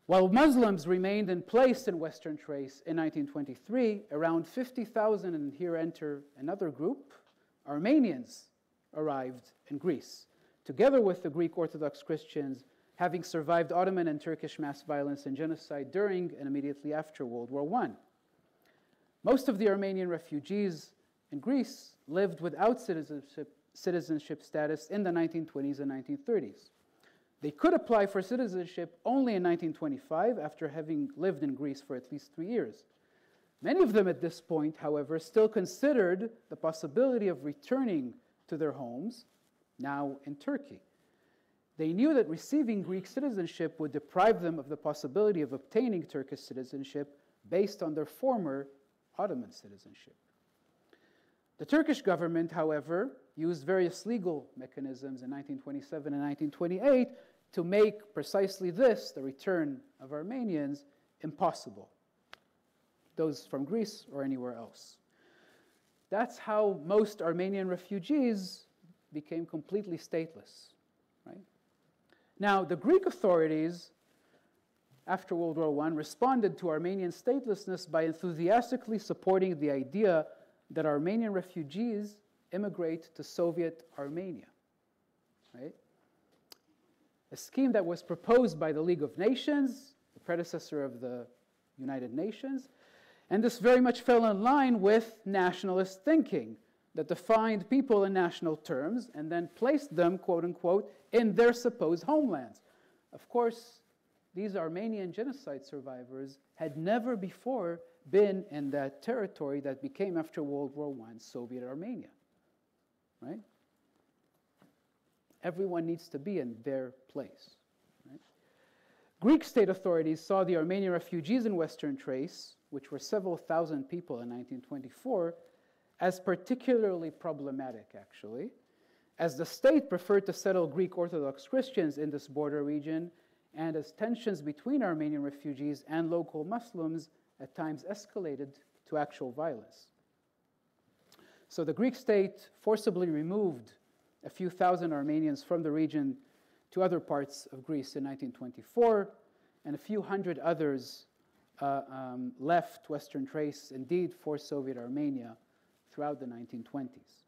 While Muslims remained in place in Western Thrace in 1923, around 50,000, and here enter another group, Armenians arrived in Greece, together with the Greek Orthodox Christians, having survived Ottoman and Turkish mass violence and genocide during and immediately after World War I. Most of the Armenian refugees in Greece lived without citizenship status in the 1920s and 1930s. They could apply for citizenship only in 1925 after having lived in Greece for at least 3 years. Many of them at this point, however, still considered the possibility of returning to their homes, now in Turkey. They knew that receiving Greek citizenship would deprive them of the possibility of obtaining Turkish citizenship based on their former Ottoman citizenship. The Turkish government, however, used various legal mechanisms in 1927 and 1928 to make precisely this, the return of Armenians, impossible, those from Greece or anywhere else. That's how most Armenian refugees became completely stateless, right? Now, the Greek authorities, after World War I, responded to Armenian statelessness by enthusiastically supporting the idea that Armenian refugees immigrate to Soviet Armenia, right? A scheme that was proposed by the League of Nations, the predecessor of the United Nations, and this very much fell in line with nationalist thinking that defined people in national terms and then placed them, quote unquote, in their supposed homelands. Of course, these Armenian genocide survivors had never before been in that territory that became, after World War I, Soviet Armenia, right? Everyone needs to be in their place, right? Greek state authorities saw the Armenian refugees in Western Thrace, which were several thousand people in 1924, as particularly problematic, actually, as the state preferred to settle Greek Orthodox Christians in this border region, and as tensions between Armenian refugees and local Muslims at times escalated to actual violence. So the Greek state forcibly removed a few thousand Armenians from the region to other parts of Greece in 1924, and a few hundred others left Western Thrace, indeed, for Soviet Armenia throughout the 1920s.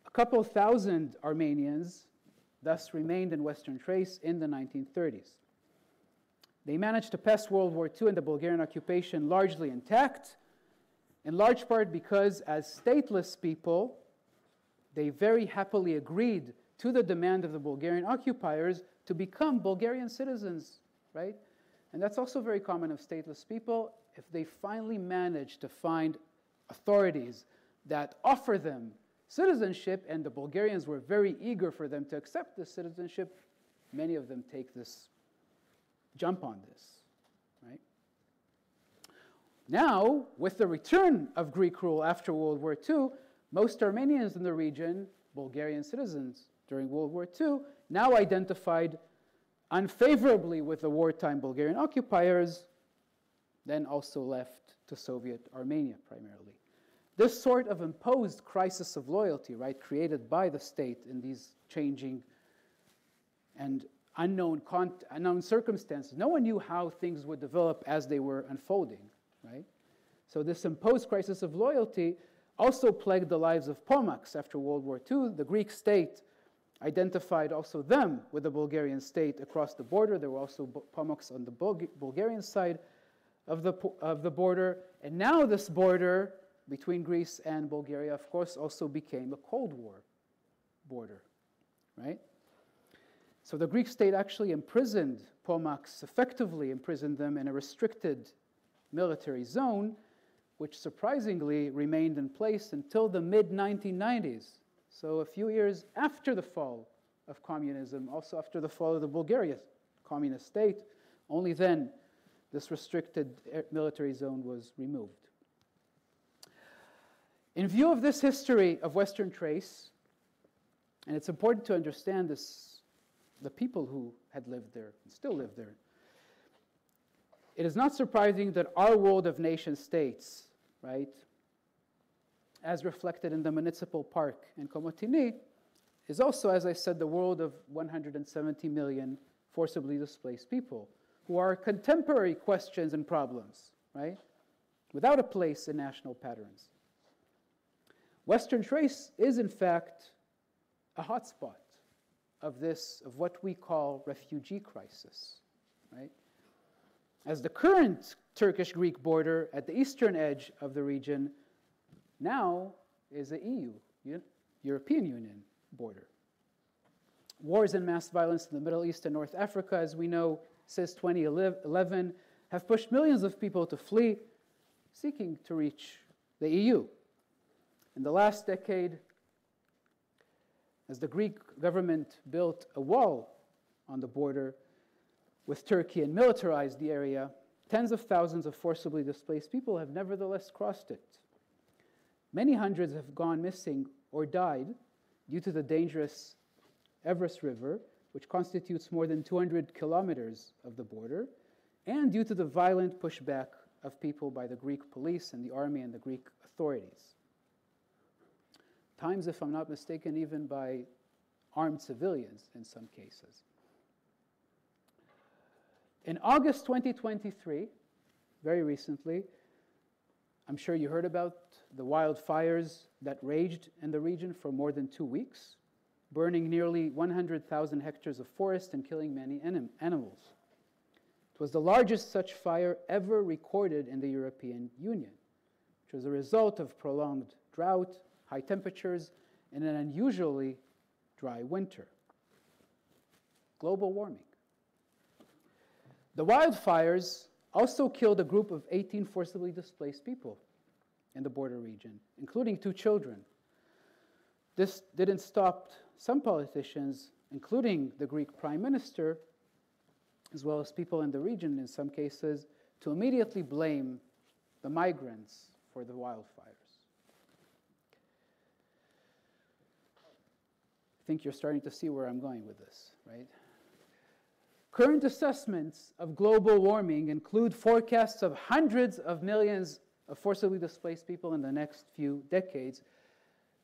A couple thousand Armenians thus remained in Western Thrace in the 1930s. They managed to pass World War II and the Bulgarian occupation largely intact, in large part because, as stateless people, they very happily agreed to the demand of the Bulgarian occupiers to become Bulgarian citizens, right? And that's also very common of stateless people. If they finally manage to find authorities that offer them citizenship, and the Bulgarians were very eager for them to accept this citizenship, many of them take this jump on this, right? Now, with the return of Greek rule after World War II, most Armenians in the region, Bulgarian citizens during World War II, now identified unfavorably with the wartime Bulgarian occupiers, then also left to Soviet Armenia primarily. This sort of imposed crisis of loyalty, right, created by the state in these changing and unknown circumstances. No one knew how things would develop as they were unfolding, right? So this imposed crisis of loyalty also plagued the lives of Pomaks after World War II. The Greek state identified also them with the Bulgarian state across the border. There were also Pomaks on the Bulgarian side of the border. And now this border between Greece and Bulgaria, of course, also became a Cold War border, right? So the Greek state actually imprisoned Pomaks, effectively imprisoned them in a restricted military zone, which surprisingly remained in place until the mid-1990s. So a few years after the fall of communism, also after the fall of the Bulgarian communist state, only then this restricted military zone was removed. In view of this history of Western Thrace, and it's important to understand this, the people who had lived there and still live there, it is not surprising that our world of nation states, right, as reflected in the municipal park in Komotini, is also, as I said, the world of 170 million forcibly displaced people who are contemporary questions and problems, right, without a place in national patterns. Western Thrace is, in fact, a hotspot of what we call refugee crisis, right? As the current Turkish-Greek border at the eastern edge of the region now is a EU, European Union border. Wars and mass violence in the Middle East and North Africa, as we know, since 2011, have pushed millions of people to flee, seeking to reach the EU. In the last decade, as the Greek government built a wall on the border with Turkey and militarized the area, tens of thousands of forcibly displaced people have nevertheless crossed it. Many hundreds have gone missing or died due to the dangerous Evros River, which constitutes more than 200 kilometers of the border, and due to the violent pushback of people by the Greek police and the army and the Greek authorities. Times, if I'm not mistaken, even by armed civilians in some cases. In August 2023, very recently, I'm sure you heard about the wildfires that raged in the region for more than 2 weeks, burning nearly 100,000 hectares of forest and killing many animals. It was the largest such fire ever recorded in the European Union, which was a result of prolonged drought, high temperatures, and an unusually dry winter. Global warming. The wildfires also killed a group of 18 forcibly displaced people in the border region, including 2 children. This didn't stop some politicians, including the Greek Prime Minister, as well as people in the region in some cases, to immediately blame the migrants for the wildfires. I think you're starting to see where I'm going with this, right? Current assessments of global warming include forecasts of hundreds of millions of forcibly displaced people in the next few decades,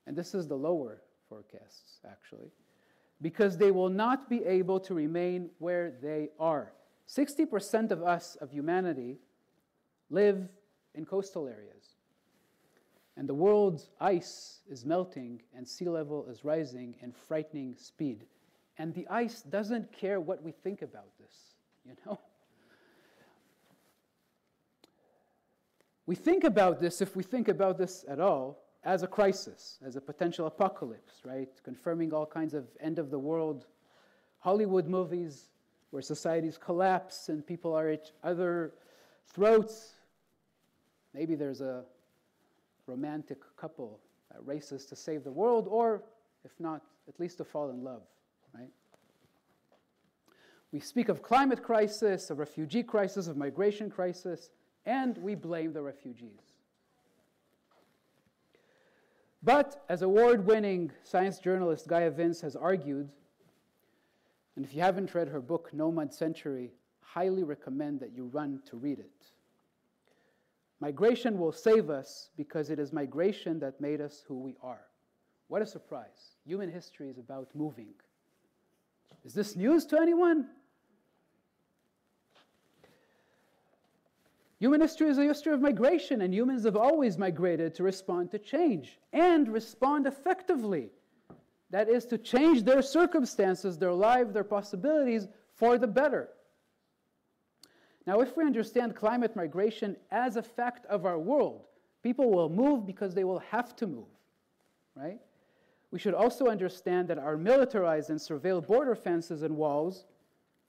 and this is the lower forecasts, actually, because they will not be able to remain where they are. 60% of us, of humanity, live in coastal areas. And the world's ice is melting and sea level is rising in frightening speed. And the ice doesn't care what we think about this, you know? We think about this, if we think about this at all, as a crisis, as a potential apocalypse, right? Confirming all kinds of end-of-the-world Hollywood movies where societies collapse and people are at each other's throats. Maybe there's a romantic couple that races to save the world, or if not, at least to fall in love, right? We speak of climate crisis, of refugee crisis, of migration crisis, and we blame the refugees. But as award-winning science journalist Gaia Vince has argued, and if you haven't read her book, Nomad Century, highly recommend that you run to read it. Migration will save us because it is migration that made us who we are. What a surprise. Human history is about moving. Is this news to anyone? Human history is a history of migration, and humans have always migrated to respond to change and respond effectively. That is, to change their circumstances, their life, their possibilities for the better. Now, if we understand climate migration as a fact of our world, people will move because they will have to move, right? We should also understand that our militarized and surveilled border fences and walls,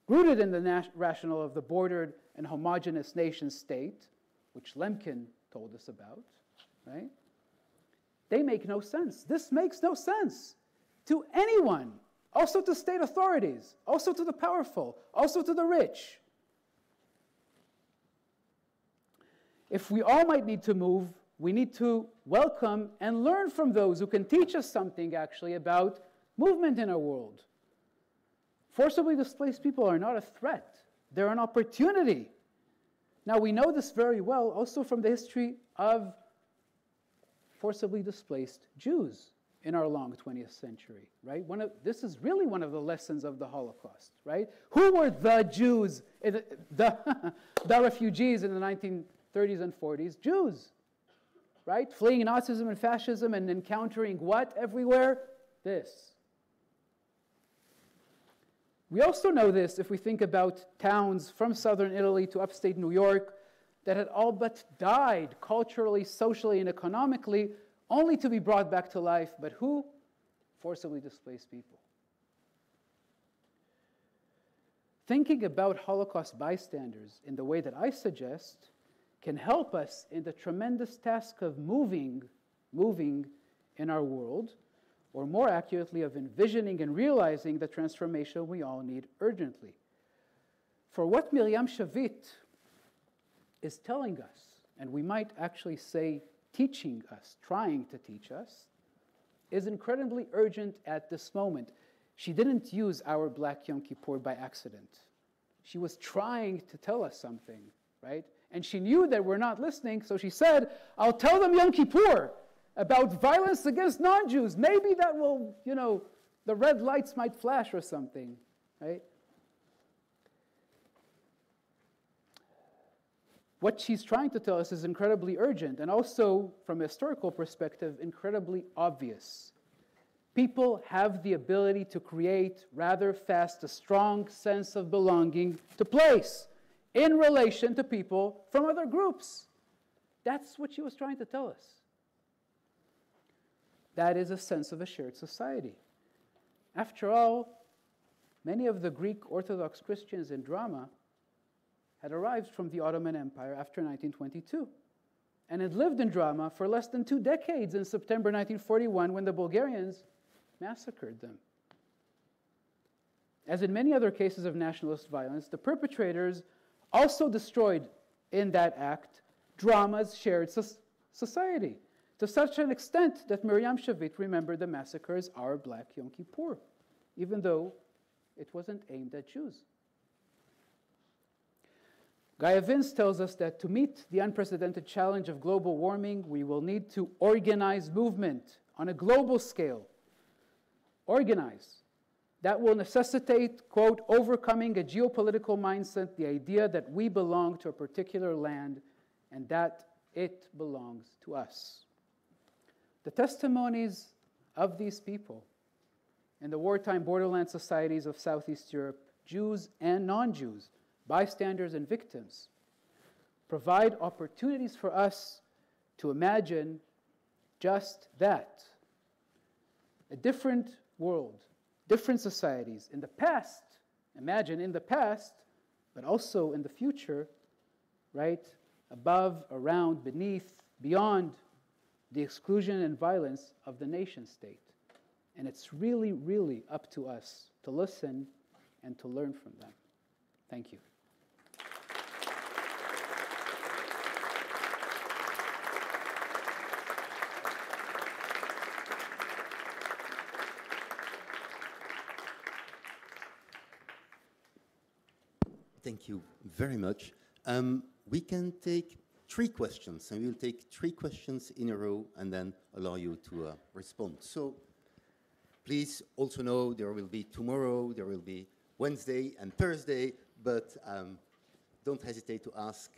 rooted in the rationale of the bordered and homogeneous nation state, which Lemkin told us about, right? They make no sense. This makes no sense to anyone, also to state authorities, also to the powerful, also to the rich. If we all might need to move, we need to welcome and learn from those who can teach us something, actually, about movement in our world. Forcibly displaced people are not a threat. They're an opportunity. Now, we know this very well also from the history of forcibly displaced Jews in our long 20th century, right? This is really one of the lessons of the Holocaust, right? Who were the Jews, the refugees in the 1930s and 40s? Jews, right? Fleeing Nazism and fascism and encountering what everywhere? This. We also know this if we think about towns from southern Italy to upstate New York that had all but died culturally, socially, and economically, only to be brought back to life. But who? Forcibly displaced people. Thinking about Holocaust bystanders in the way that I suggest can help us in the tremendous task of moving in our world, or more accurately, of envisioning and realizing the transformation we all need urgently. For what Miriam Shavit is telling us, and we might actually say teaching us, trying to teach us, is incredibly urgent at this moment. She didn't use our Black Yom Kippur by accident. She was trying to tell us something, right? And she knew that we're not listening, so she said, I'll tell them Yom Kippur about violence against non-Jews. Maybe that will, the red lights might flash or something, right? What she's trying to tell us is incredibly urgent and also, from a historical perspective, incredibly obvious. People have the ability to create rather fast a strong sense of belonging to place in relation to people from other groups. That's what she was trying to tell us. That is a sense of a shared society. After all, many of the Greek Orthodox Christians in drama had arrived from the Ottoman Empire after 1922 and had lived in drama for less than 2 decades in September 1941 when the Bulgarians massacred them. As in many other cases of nationalist violence, the perpetrators also destroyed in that act drama's shared society, to such an extent that Miriam Shavit remembered the massacre as our Black Yom Kippur, even though it wasn't aimed at Jews. Gaia Vince tells us that to meet the unprecedented challenge of global warming, we will need to organize movement on a global scale. Organize. That will necessitate, quote, overcoming a geopolitical mindset, the idea that we belong to a particular land and that it belongs to us. The testimonies of these people in the wartime borderland societies of Southeast Europe, Jews and non-Jews, bystanders and victims, provide opportunities for us to imagine just that. A different world, different societies in the past, imagine in the past, but also in the future, right? Above, around, beneath, beyond the exclusion and violence of the nation state. And it's really, really up to us to listen and to learn from them. Thank you. Thank you very much. We can take 3 questions, and we'll take 3 questions in a row and then allow you to respond. So please also know there will be tomorrow, there will be Wednesday and Thursday, but don't hesitate to ask.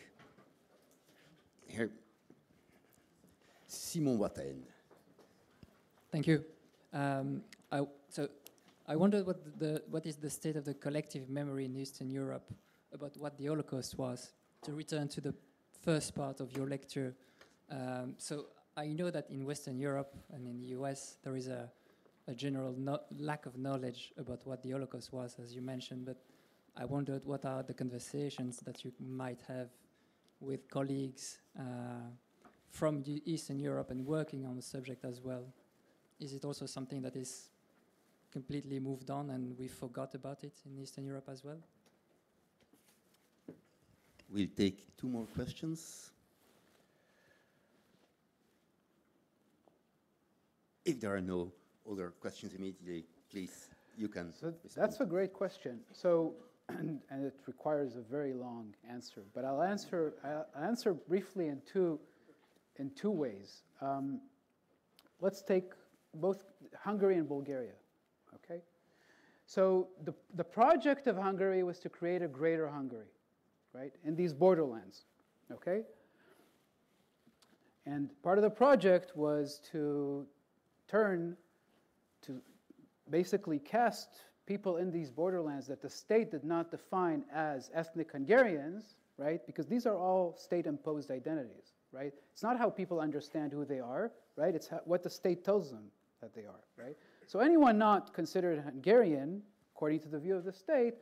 Here, Simon Watain. Thank you. So I wondered what is the state of the collective memory in Eastern Europe about what the Holocaust was, to return to the first part of your lecture. So I know that in Western Europe and in the US, there is a general lack of knowledge about what the Holocaust was, as you mentioned, but I wondered what are the conversations that you might have with colleagues from Eastern Europe and working on the subject as well. Is it also something that is completely moved on and we forgot about it in Eastern Europe as well? We'll take 2 more questions. If there are no other questions immediately, please, you can. So that's a great question. So, and it requires a very long answer, but I'll answer briefly in two ways. Let's take both Hungary and Bulgaria. Okay. So the project of Hungary was to create a greater Hungary, right, in these borderlands. Okay. And part of the project was to basically cast people in these borderlands that the state did not define as ethnic Hungarians, right? Because these are all state-imposed identities, right? It's not how people understand who they are, right? It's what the state tells them that they are, right? So anyone not considered Hungarian, according to the view of the state,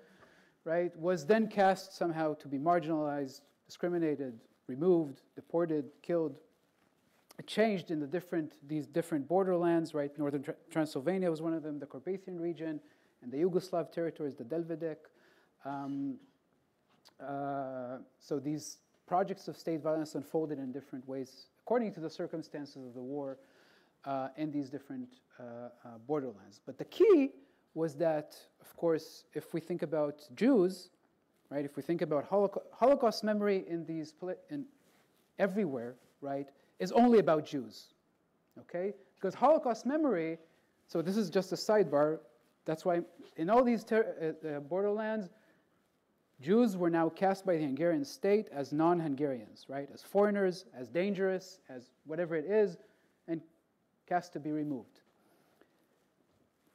right, was then cast somehow to be marginalized, discriminated, removed, deported, killed, changed in these different borderlands, right? Northern Transylvania was one of them, the Carpathian region, and the Yugoslav territories, the Delvedek. So these projects of state violence unfolded in different ways, according to the circumstances of the war in these different borderlands. But the key was that, of course, if we think about Jews, right? If we think about Holocaust memory in everywhere, right? Is only about Jews, okay? Because Holocaust memory, so this is just a sidebar, that's why in all these borderlands, Jews were now cast by the Hungarian state as non-Hungarians, right? As foreigners, as dangerous, as whatever it is, and cast to be removed.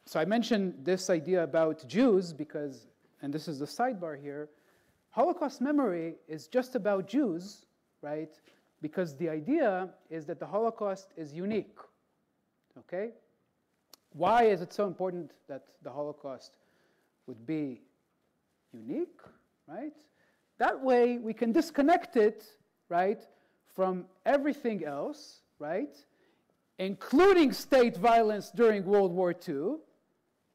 So I mentioned this idea about Jews because, and this is the sidebar here, Holocaust memory is just about Jews, right? Because the idea is that the Holocaust is unique, okay? Why is it so important that the Holocaust would be unique, right? That way we can disconnect it, right, from everything else, right, including state violence during World War II,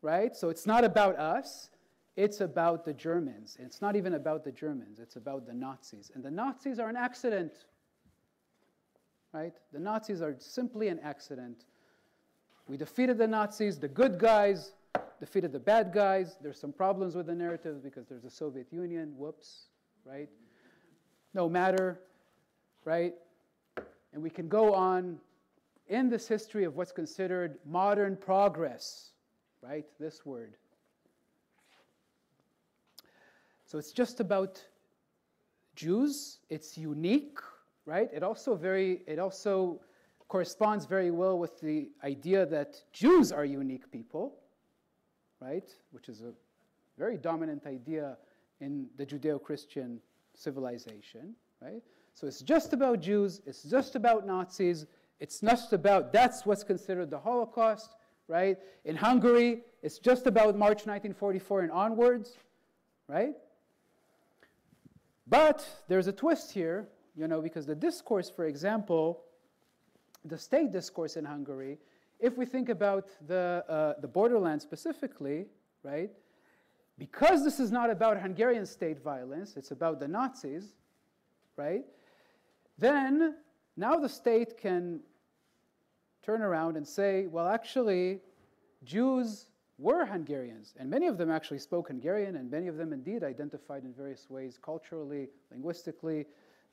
right? So it's not about us, it's about the Germans. It's not even about the Germans, it's about the Nazis. And the Nazis are an accident. Right? The Nazis are simply an accident. We defeated the Nazis, the good guys defeated the bad guys. There's some problems with the narrative because there's a Soviet Union, whoops, right? No matter, right? And we can go on in this history of what's considered modern progress, right? This word. So it's just about Jews. It's unique. Right? It also corresponds very well with the idea that Jews are unique people, right? Which is a very dominant idea in the Judeo-Christian civilization, right? So it's just about Jews, it's just about Nazis, it's not about, that's what's considered the Holocaust, right? In Hungary, it's just about March 1944 and onwards, right? But there's a twist here, you know, because the discourse, for example, the state discourse in Hungary, if we think about the borderland specifically, right, because this is not about Hungarian state violence, it's about the Nazis, right, then now the state can turn around and say, well, actually, Jews were Hungarians, and many of them actually spoke Hungarian, and many of them indeed identified in various ways, culturally, linguistically,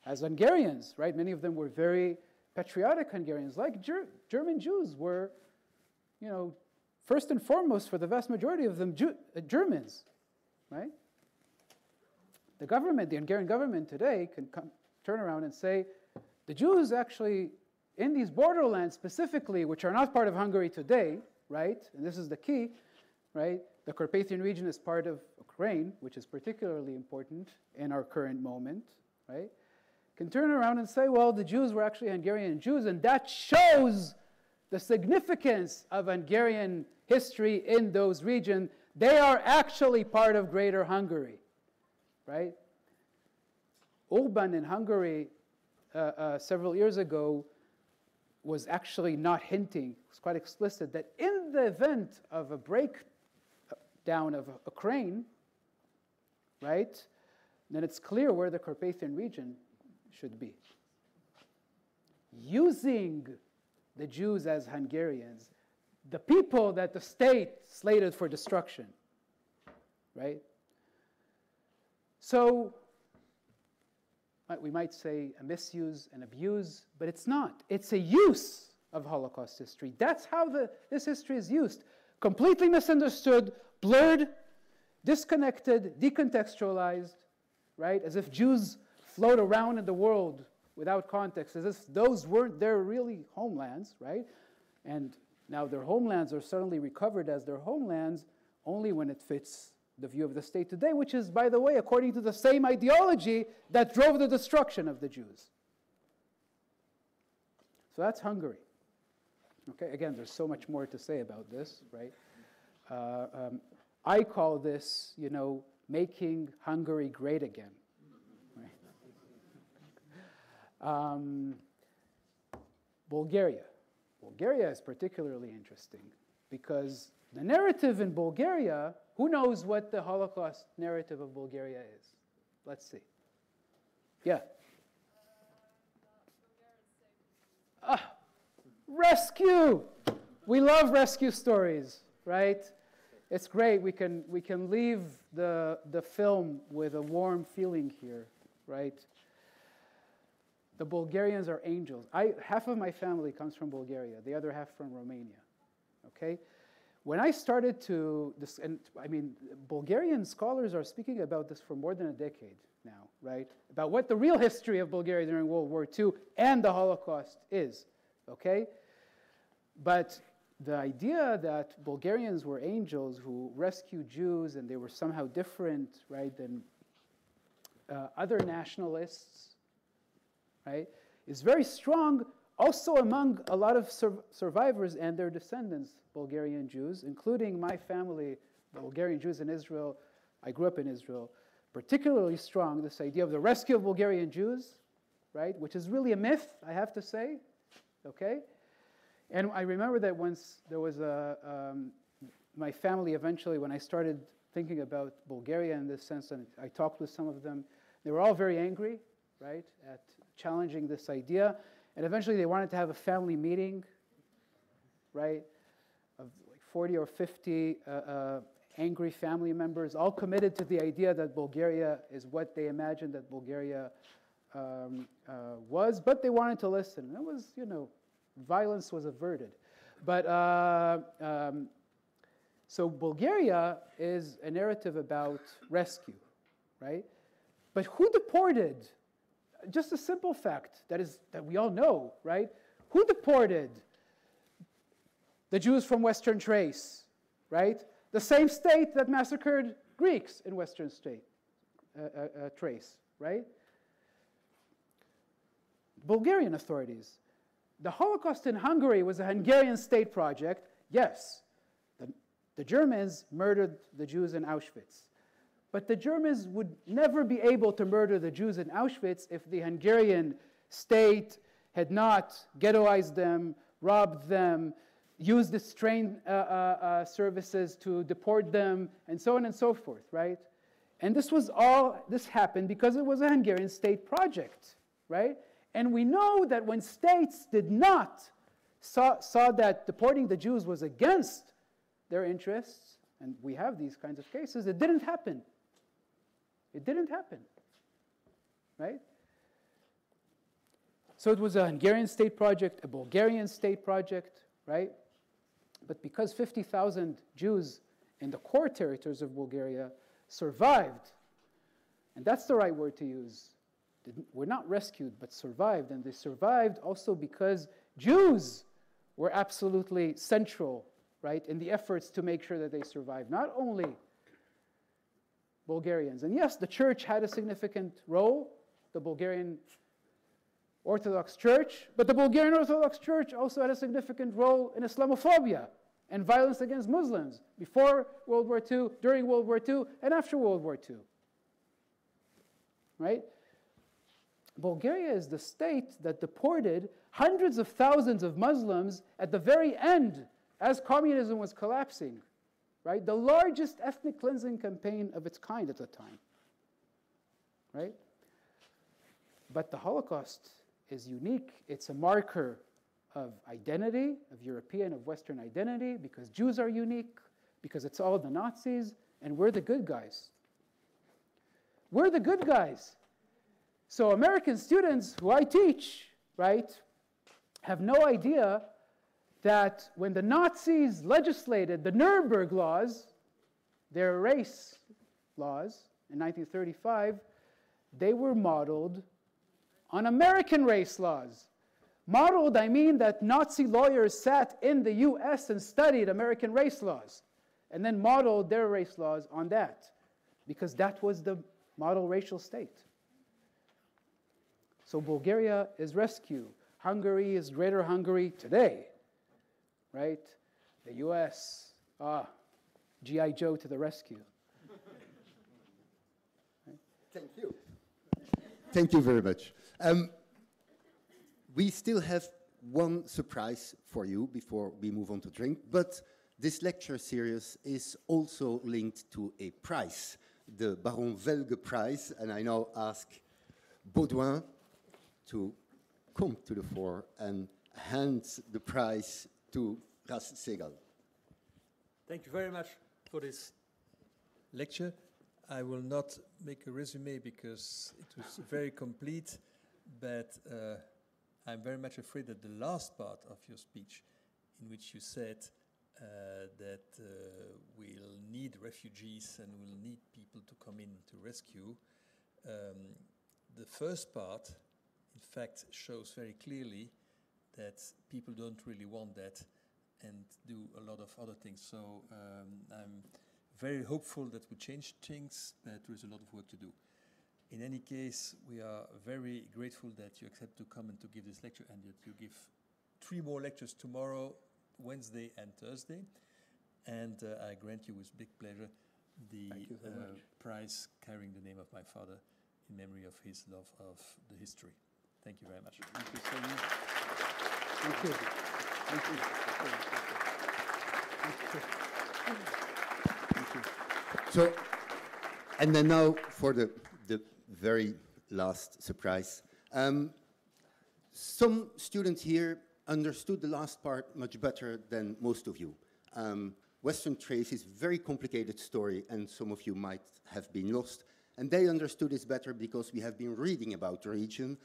as Hungarians, right? Many of them were very patriotic Hungarians, like German Jews were, you know, first and foremost, for the vast majority of them, Germans, right? The government, the Hungarian government today can turn around and say, the Jews actually, in these borderlands specifically, which are not part of Hungary today, right, and this is the key, right, the Carpathian region is part of Ukraine, which is particularly important in our current moment, right, can turn around and say, well, the Jews were actually Hungarian Jews, and that shows the significance of Hungarian history in those regions. They are actually part of Greater Hungary, right? Orban in Hungary several years ago was actually not hinting, was quite explicit, that in the event of a breakdown of Ukraine, right, then it's clear where the Carpathian region should be. Using the Jews as Hungarians, the people that the state slated for destruction, right? So, we might say a misuse and abuse, but it's not. It's a use of Holocaust history. That's how this history is used. Completely misunderstood, blurred, disconnected, decontextualized, right? As if Jews float around in the world without context, as if those weren't their really homelands, right? And now their homelands are suddenly recovered as their homelands only when it fits the view of the state today, which is, by the way, according to the same ideology that drove the destruction of the Jews. So that's Hungary. Okay, again, there's so much more to say about this, right? I call this, you know, making Hungary great again. Right? Bulgaria. Bulgaria is particularly interesting because the narrative in Bulgaria, who knows what the Holocaust narrative of Bulgaria is? Let's see. Yeah. Rescue! We love rescue stories, right? It's great. We can leave the film with a warm feeling here, right? The Bulgarians are angels. Half of my family comes from Bulgaria, the other half from Romania, okay? When I started to, and I mean, Bulgarian scholars are speaking about this for more than a decade now, right? About what the real history of Bulgaria during World War II and the Holocaust is, okay? But the idea that Bulgarians were angels who rescued Jews and they were somehow different, right, than other nationalists, right, is very strong also among a lot of survivors and their descendants, Bulgarian Jews, including my family, Bulgarian Jews in Israel. I grew up in Israel. Particularly strong, this idea of the rescue of Bulgarian Jews, right, which is really a myth, I have to say, okay? And I remember that once there was my family eventually, when I started thinking about Bulgaria in this sense, and I talked with some of them, they were all very angry, right, at challenging this idea. And eventually they wanted to have a family meeting, right, of like 40 or 50 angry family members, all committed to the idea that Bulgaria is what they imagined that Bulgaria was, but they wanted to listen. And it was, you know, violence was averted. But so Bulgaria is a narrative about rescue, right? But who deported? Just a simple fact that we all know, right? Who deported the Jews from Western Thrace, right? The same state that massacred Greeks in Western Thrace, right? Bulgarian authorities. The Holocaust in Hungary was a Hungarian state project. Yes, the Germans murdered the Jews in Auschwitz. But the Germans would never be able to murder the Jews in Auschwitz if the Hungarian state had not ghettoized them, robbed them, used the train services to deport them, and so on and so forth, right? And this happened because it was a Hungarian state project, right? And we know that when states did not saw that deporting the Jews was against their interests, and we have these kinds of cases, it didn't happen. It didn't happen, right? So it was a Hungarian state project, a Bulgarian state project, right? But because 50,000 Jews in the core territories of Bulgaria survived, and that's the right word to use, were not rescued, but survived, and they survived also because Jews were absolutely central, right, in the efforts to make sure that they survived, not only Bulgarians. And yes, the church had a significant role, the Bulgarian Orthodox Church, but the Bulgarian Orthodox Church also had a significant role in Islamophobia and violence against Muslims before World War II, during World War II, and after World War II. Right? Bulgaria is the state that deported hundreds of thousands of Muslims at the very end as communism was collapsing. Right? The largest ethnic cleansing campaign of its kind at the time. Right? But the Holocaust is unique. It's a marker of identity, of European, of Western identity, because Jews are unique, because it's all the Nazis, and we're the good guys. We're the good guys. So American students who I teach, right, have no idea that when the Nazis legislated the Nuremberg laws, their race laws, in 1935, they were modeled on American race laws. Modeled, I mean that Nazi lawyers sat in the US and studied American race laws and then modeled their race laws on that because that was the model racial state. So Bulgaria is rescue. Hungary is Greater Hungary today, right? The US, G.I. Joe to the rescue. Right? Thank you. Thank you very much. We still have one surprise for you before we move on to drink, but this lecture series is also linked to a prize, the Baron Welge Prize, and I now ask Baudouin to come to the fore and hand the prize to Raz Segal. Thank you very much for this lecture. I will not make a resume because it was very complete, but I'm very much afraid that the last part of your speech, in which you said that we'll need refugees and we'll need people to come in to rescue, the first part, in fact, shows very clearly that people don't really want that and do a lot of other things. So I'm very hopeful that we change things, but there is a lot of work to do. In any case, we are very grateful that you accept to come and to give this lecture, and that you give 3 more lectures tomorrow, Wednesday and Thursday. And I grant you with big pleasure the prize carrying the name of my father in memory of his love of the history. Thank you very much. Thank you so much. Thank you. Thank you. Thank you. So, and then now for the very last surprise. Some students here understood the last part much better than most of you. Western Trace is a very complicated story, and some of you might have been lost. And they understood this better because we have been reading about the region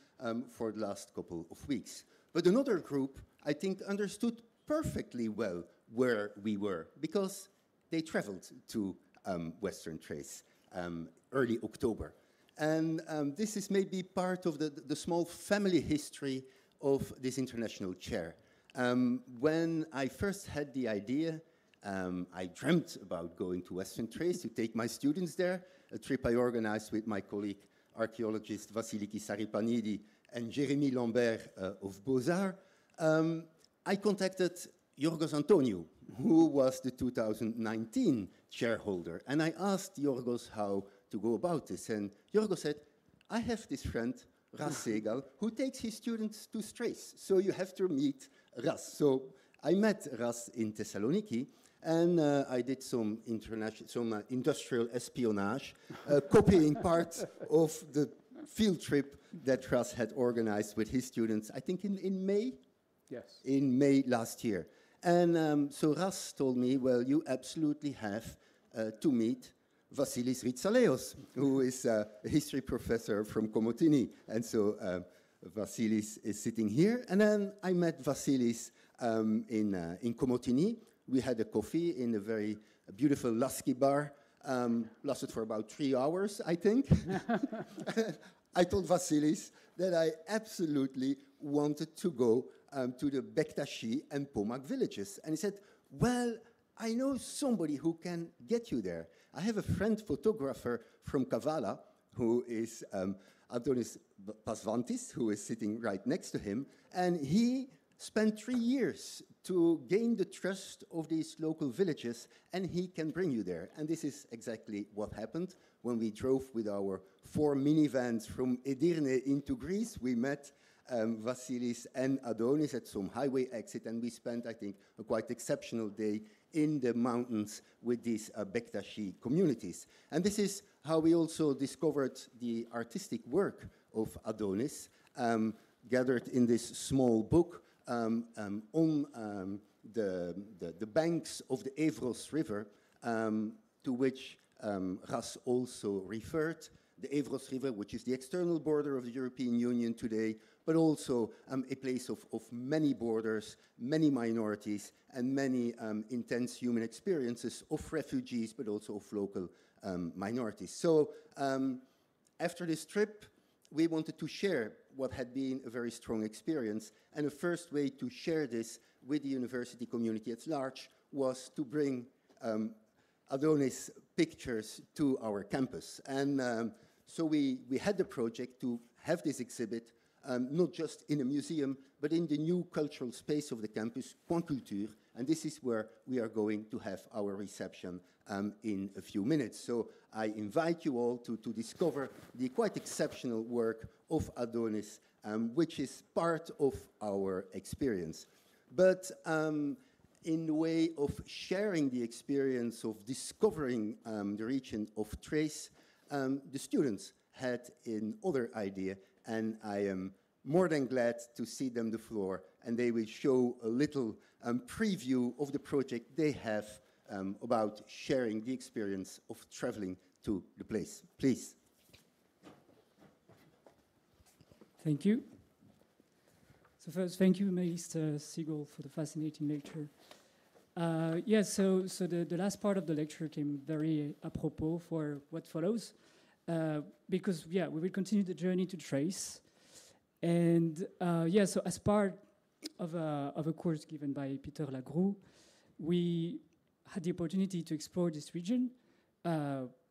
for the last couple of weeks. But another group, I think, understood perfectly well where we were because they traveled to Western Trace early October. And this is maybe part of the small family history of this international chair. When I first had the idea, I dreamt about going to Western Trace to take my students there, a trip I organized with my colleague, archaeologist Vasiliki Saripanidi and Jeremy Lambert of Beaux-Arts. I contacted Yorgos Antoniou, who was the 2019 chairholder, and I asked Yorgos how to go about this. And Yorgos said, I have this friend Raz Segal, who takes his students to Strays. So you have to meet Raz. So I met Raz in Thessaloniki, and I did some industrial espionage, copying parts of the field trip that Raz had organized with his students, I think in May? Yes. In May last year. And so Raz told me, well, you absolutely have to meet Vasilis Ritsaleios, who is a history professor from Komotini. And so Vasilis is sitting here. And then I met Vasilis in Komotini. We had a coffee in a very beautiful Lasky bar. Lasted for about 3 hours, I think. I told Vasilis that I absolutely wanted to go to the Bektashi and Pomak villages. And he said, well, I know somebody who can get you there. I have a friend photographer from Kavala, who is Adonis Pasvantis, who is sitting right next to him. And he spent 3 years to gain the trust of these local villages, and he can bring you there. And this is exactly what happened. When we drove with our 4 minivans from Edirne into Greece, we met Vasilis and Adonis at some highway exit, and we spent, I think, a quite exceptional day in the mountains with these Bektashi communities. And this is how we also discovered the artistic work of Adonis, gathered in this small book on the banks of the Evros River, to which Raz also referred. The Evros River, which is the external border of the European Union today, but also a place of many borders, many minorities, and many intense human experiences of refugees, but also of local minorities. So after this trip, we wanted to share what had been a very strong experience, and the first way to share this with the university community at large was to bring Adonis pictures to our campus. And so we had the project to have this exhibit, not just in a museum, but in the new cultural space of the campus, Point Culture, and this is where we are going to have our reception in a few minutes. So I invite you all to discover the quite exceptional work of Adonis, which is part of our experience. But in the way of sharing the experience of discovering the region of Thrace, the students had another idea, and I am more than glad to see them the floor, and they will show a little preview of the project they have about sharing the experience of traveling to the place. Please. Thank you. So first, thank you, Mr. Segal, for the fascinating lecture. Yes, so the last part of the lecture came very apropos for what follows, because, yeah, we will continue the journey to Thrace. And, yeah, so as part of a course given by Peter Lagroux, we had the opportunity to explore this region,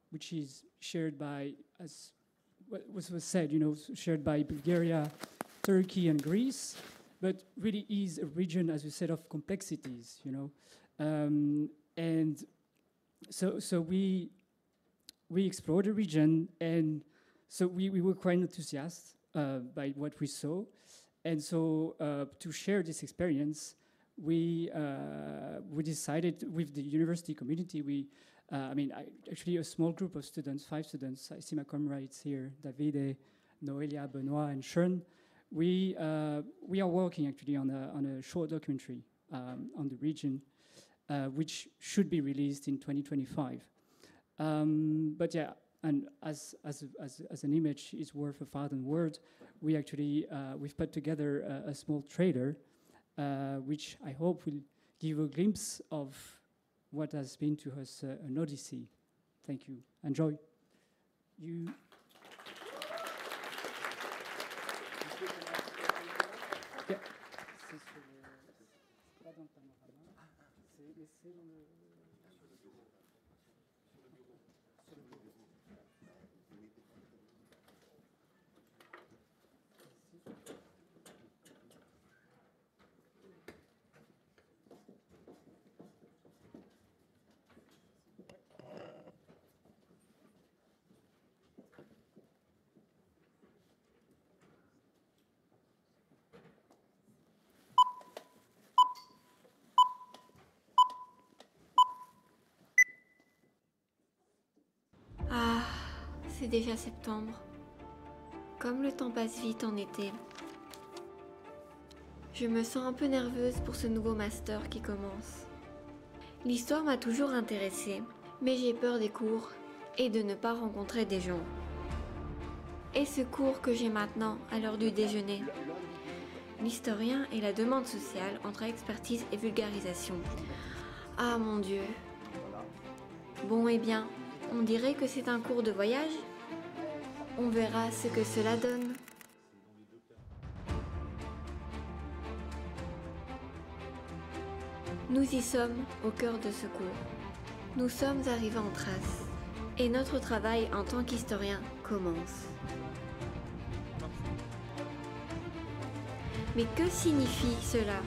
which is shared by, as was said, you know, shared by Bulgaria, Turkey, and Greece, but really is a region, as you said, of complexities, you know. And so we explored the region, and so we were quite enthusiastic by what we saw. And so to share this experience, we decided with the university community, actually a small group of students, 5 students, I see my comrades here, Davide, Noelia, Benoit, and Sean. We are working actually on a short documentary on the region, which should be released in 2025. But yeah, and as an image is worth 1,000 words, we actually we've put together a small trailer, which I hope will give a glimpse of what has been to us an odyssey. Thank you. Enjoy. You. Yeah. c'est déjà septembre. Comme le temps passe vite en été. Je me sens un peu nerveuse pour ce nouveau master qui commence. L'histoire m'a toujours intéressée, mais j'ai peur des cours et de ne pas rencontrer des gens. Et ce cours que j'ai maintenant à l'heure du déjeuner. L'historien et la demande sociale entre expertise et vulgarisation. Ah mon Dieu. Bon et bien, on dirait que c'est un cours de voyage. On verra ce que cela donne. Nous y sommes au cœur de ce cours. Nous sommes arrivés en Thrace. Et notre travail en tant qu'historien commence. Mais que signifie cela ?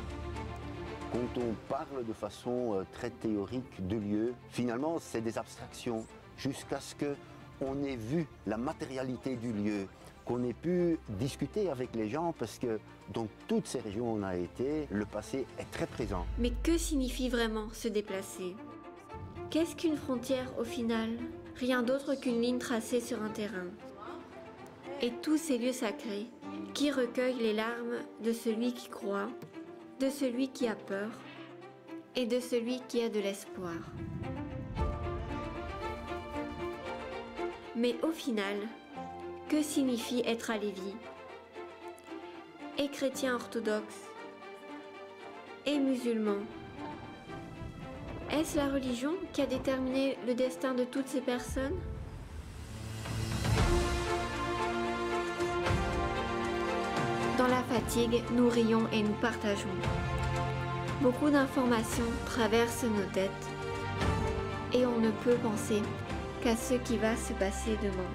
Quand on parle de façon très théorique de lieux, finalement c'est des abstractions jusqu'à ce qu'on ait vu la matérialité du lieu, qu'on ait pu discuter avec les gens parce que dans toutes ces régions où on a été, le passé est très présent. Mais que signifie vraiment se déplacer ? Qu'est-ce qu'une frontière au final ? Rien d'autre qu'une ligne tracée sur un terrain. Et tous ces lieux sacrés qui recueillent les larmes de celui qui croit, de celui qui a peur et de celui qui a de l'espoir. Mais au final, que signifie être à Lévis ? Et chrétien orthodoxe ? Et musulman ? Est-ce la religion qui a déterminé le destin de toutes ces personnes ? Dans la fatigue, nous rions et nous partageons. Beaucoup d'informations traversent nos têtes et on ne peut penser qu'à ce qui va se passer demain.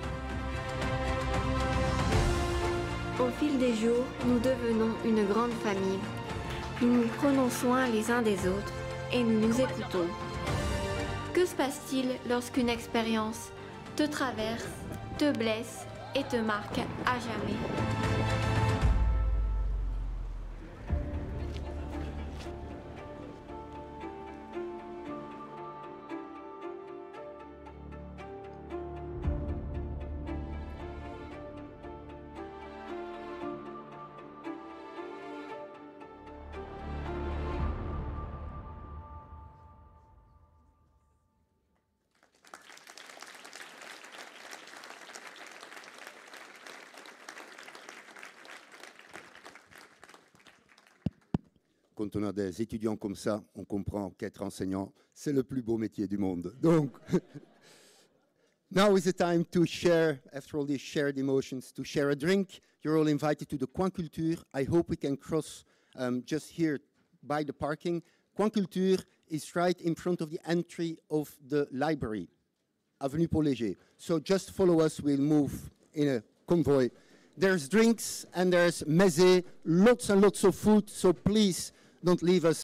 Au fil des jours, nous devenons une grande famille. Nous nous prenons soin les uns des autres et nous nous écoutons. Que se passe-t-il lorsqu'une expérience te traverse, te blesse et te marque à jamais ? Quand on a des étudiants comme ça, on comprend qu'être enseignant, c'est le plus beau métier du monde. Donc, now is the time to share, after all these shared emotions, to share a drink. You're all invited to the Coin Culture. I hope we can cross just here by the parking. Coin Culture is right in front of the entry of the library, Avenue Paul Léger. So just follow us, we'll move in a convoy. There's drinks and there's meze, lots and lots of food, so please don't leave us